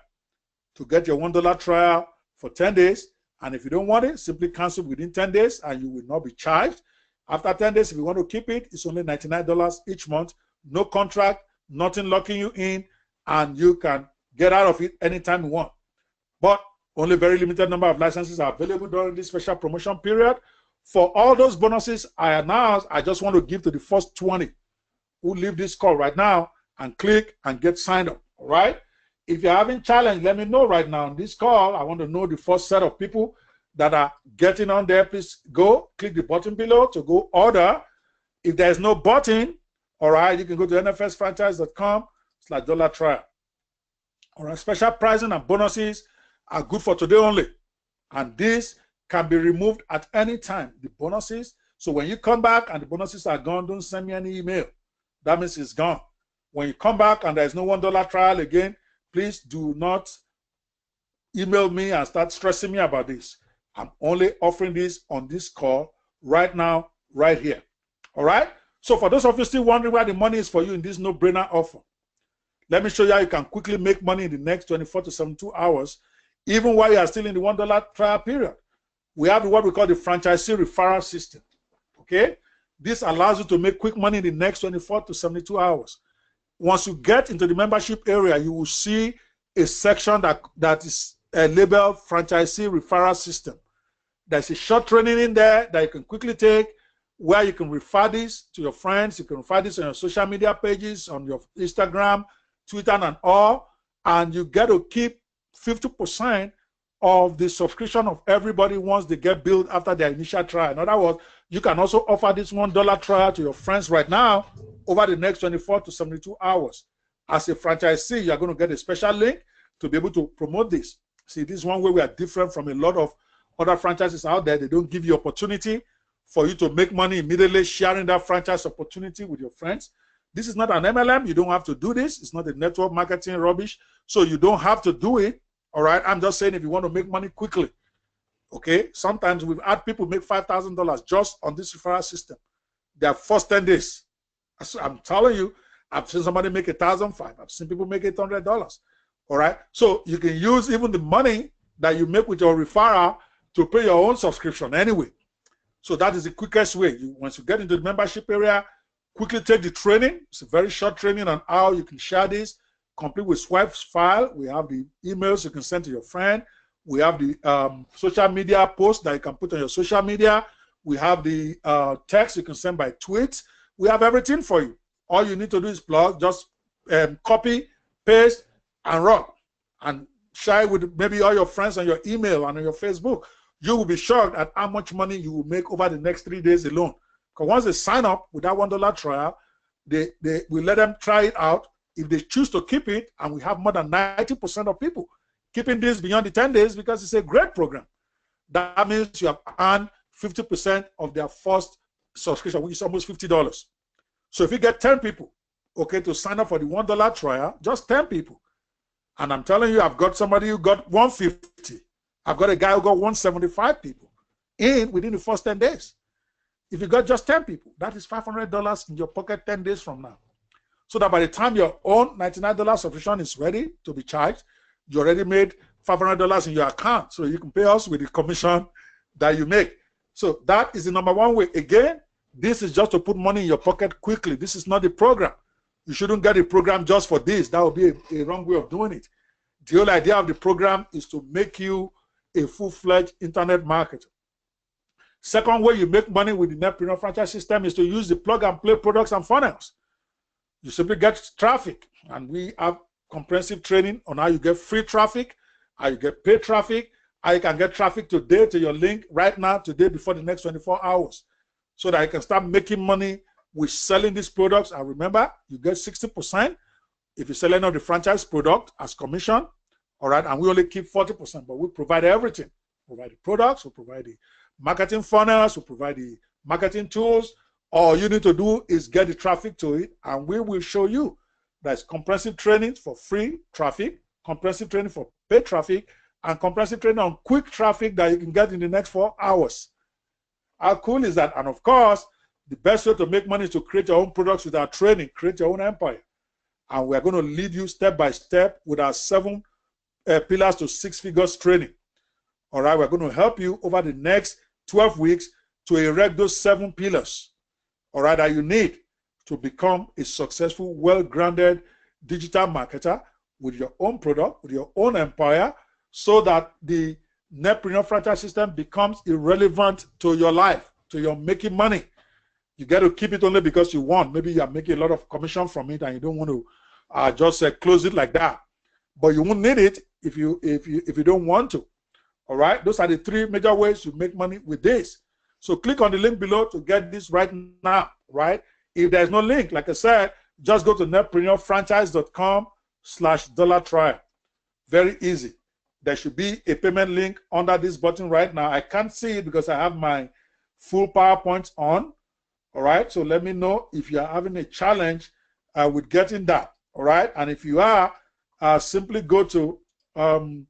to get your $1 trial for 10 days. And if you don't want it, simply cancel within 10 days and you will not be charged. After 10 days, if you want to keep it, it's only $99 each month. No contract, nothing locking you in, and you can get out of it anytime you want. But only very limited number of licenses are available during this special promotion period. For all those bonuses I announced, I just want to give to the first 20 who leave this call right now and click and get signed up. All right? If you're having challenge, let me know right now on this call. I want to know the first set of people that are getting on there. Please go click the button below to go order. If there's no button, all right, you can go to nfsfranchise.com/$trial. All right, special pricing and bonuses are good for today only. And this can be removed at any time, the bonuses. So when you come back and the bonuses are gone, don't send me any email. That means it's gone. When you come back and there's no $1 trial again, please do not email me and start stressing me about this. I'm only offering this on this call right now, right here. All right? So for those of you still wondering where the money is for you in this no-brainer offer, let me show you how you can quickly make money in the next 24 to 72 hours, even while you are still in the $1 trial period. We have what we call the franchisee referral system. Okay? This allows you to make quick money in the next 24 to 72 hours. Once you get into the membership area, you will see a section that is labeled franchisee referral system. There's a short training in there that you can quickly take, where you can refer this to your friends. You can refer this on your social media pages, on your Instagram, Twitter, and all. And you get to keep 50% of the subscription of everybody once they get billed after their initial trial. In other words, you can also offer this $1 trial to your friends right now over the next 24 to 72 hours. As a franchisee, you're going to get a special link to be able to promote this. See, this is one way we are different from a lot of other franchises out there. They don't give you opportunity for you to make money immediately, sharing that franchise opportunity with your friends. This is not an MLM. You don't have to do this. It's not a network marketing rubbish. So you don't have to do it. All right. I'm just saying if you want to make money quickly. Okay. Sometimes we've had people make $5,000 just on this referral system. Their first 10 days. I'm telling you, I've seen somebody make $1,500. I've seen people make $800. All right. So you can use even the money that you make with your referral to pay your own subscription anyway. So that is the quickest way. Once you get into the membership area, quickly take the training. It's a very short training on how you can share this, complete with Swipe's file. We have the emails you can send to your friend. We have the social media posts that you can put on your social media. We have the text you can send by tweets. We have everything for you. All you need to do is plug, just copy, paste, and run. And share with maybe all your friends on your email and on your Facebook. You will be shocked at how much money you will make over the next 3 days alone. Because once they sign up with that $1 trial, we let them try it out. If they choose to keep it, and we have more than 90% of people keeping this beyond the 10 days because it's a great program. that means you have earned 50% of their first subscription, which is almost $50. So if you get 10 people, okay, to sign up for the $1 trial, just 10 people. And I'm telling you, I've got somebody who got 150. I've got a guy who got 175 people in within the first 10 days. If you got just 10 people, that is $500 in your pocket 10 days from now. So that by the time your own $99 subscription is ready to be charged, you already made $500 in your account. So you can pay us with the commission that you make. So that is the number one way. Again, this is just to put money in your pocket quickly. This is not the program. You shouldn't get a program just for this. That would be a wrong way of doing it. The whole idea of the program is to make you a full-fledged internet marketer. Second way you make money with the Netpreneur franchise system is to use the plug-and-play products and funnels. You simply get traffic, and we have comprehensive training on how you get free traffic, how you get paid traffic, how you can get traffic today to your link right now, today, before the next 24 hours, so that you can start making money with selling these products. And remember, you get 60% if you sell any of the franchise product as commission, all right? And we only keep 40%, but we provide everything. We provide the products, we provide the marketing funnels, we provide the marketing tools. All you need to do is get the traffic to it, and we will show you. There's comprehensive training for free traffic, comprehensive training for paid traffic, and comprehensive training on quick traffic that you can get in the next 4 hours. How cool is that? And of course, the best way to make money is to create your own products with our training, create your own empire. And we're going to lead you step by step with our 7 pillars to 6 figures training. All right, we're going to help you over the next 12 weeks to erect those 7 pillars, all right, that you need to become a successful, well-grounded digital marketer with your own product, with your own empire, so that the Netpreneur franchise system becomes irrelevant to your life, to your making money. You get to keep it only because you want. Maybe you are making a lot of commission from it and you don't want to just close it like that. But you won't need it if you don't want to. All right, those are the 3 major ways you make money with this. So click on the link below to get this right now, right? If there's no link, like I said, just go to netpreneurfranchise.com/$trial. Very easy. There should be a payment link under this button right now. I can't see it because I have my full PowerPoint on. All right, so let me know if you are having a challenge with getting that. All right, and if you are, simply go to NFS,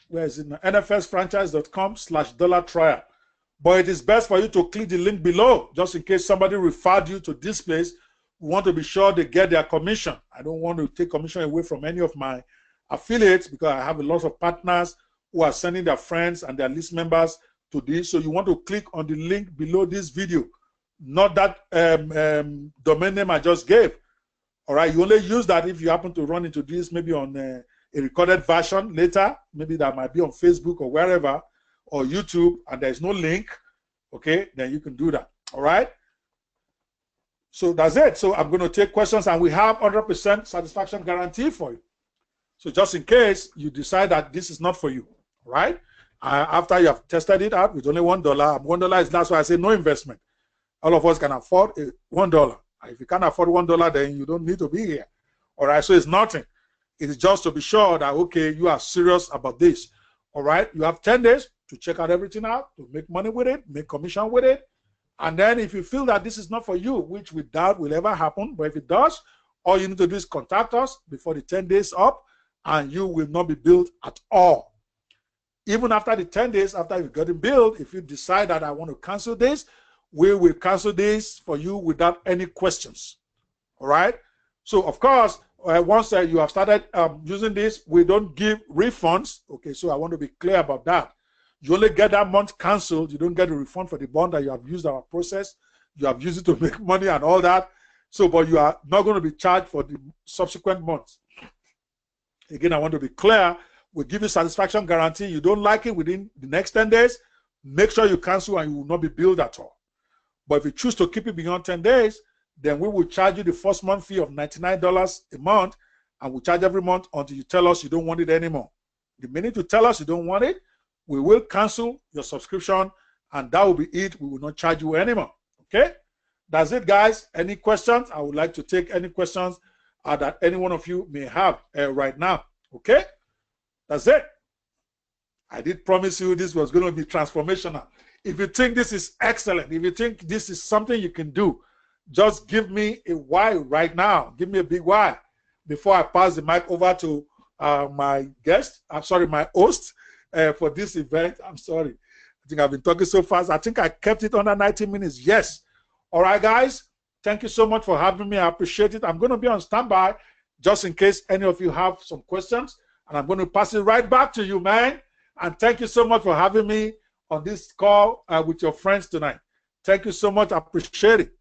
where is it? NFSfranchise.com/$trial. But it is best for you to click the link below, just in case somebody referred you to this place. We want to be sure they get their commission. I don't want to take commission away from any of my affiliates because I have a lot of partners who are sending their friends and their list members to this. So you want to click on the link below this video, not that domain name I just gave. All right, you only use that if you happen to run into this maybe on a recorded version later, maybe that might be on Facebook or wherever, or YouTube, and there's no link, okay, then you can do that. All right, so that's it. So I'm going to take questions, and we have 100% satisfaction guarantee for you. So just in case you decide that this is not for you, right? After you have tested it out with only $1, $1 is, that's why I say no investment. All of us can afford $1. If you can't afford $1, then you don't need to be here. All right, so it's nothing. It is just to be sure that, okay, you are serious about this. All right, you have 10 days to check out everything out, to make money with it, make commission with it. And then if you feel that this is not for you, which we doubt will ever happen, but if it does, all you need to do is contact us before the 10 days up, and you will not be billed at all. Even after the 10 days, after you've gotten billed, if you decide that I want to cancel this, we will cancel this for you without any questions. All right? So, of course, once you have started using this, we don't give refunds. Okay, so I want to be clear about that. You only get that month canceled. You don't get a refund for the month that you have used our process. You have used it to make money and all that. So, but you are not going to be charged for the subsequent months. Again, I want to be clear. We give you satisfaction guarantee. You don't like it within the next 10 days, make sure you cancel and you will not be billed at all. But if you choose to keep it beyond 10 days, then we will charge you the first month fee of $99 a month, and we'll charge every month until you tell us you don't want it anymore. The minute you tell us you don't want it, we will cancel your subscription, and that will be it. We will not charge you anymore. Okay? That's it, guys. Any questions? I would like to take any questions that any one of you may have right now. Okay? That's it. I did promise you this was going to be transformational. If you think this is excellent, if you think this is something you can do, just give me a Y right now. Give me a big Y before I pass the mic over to my guest. I'm sorry, my host for this event. I'm sorry. I think I've been talking so fast. I think I kept it under 90 minutes. Yes. All right, guys. Thank you so much for having me. I appreciate it. I'm going to be on standby just in case any of you have some questions. And I'm going to pass it right back to you, man. And thank you so much for having me on this call with your friends tonight. Thank you so much. I appreciate it.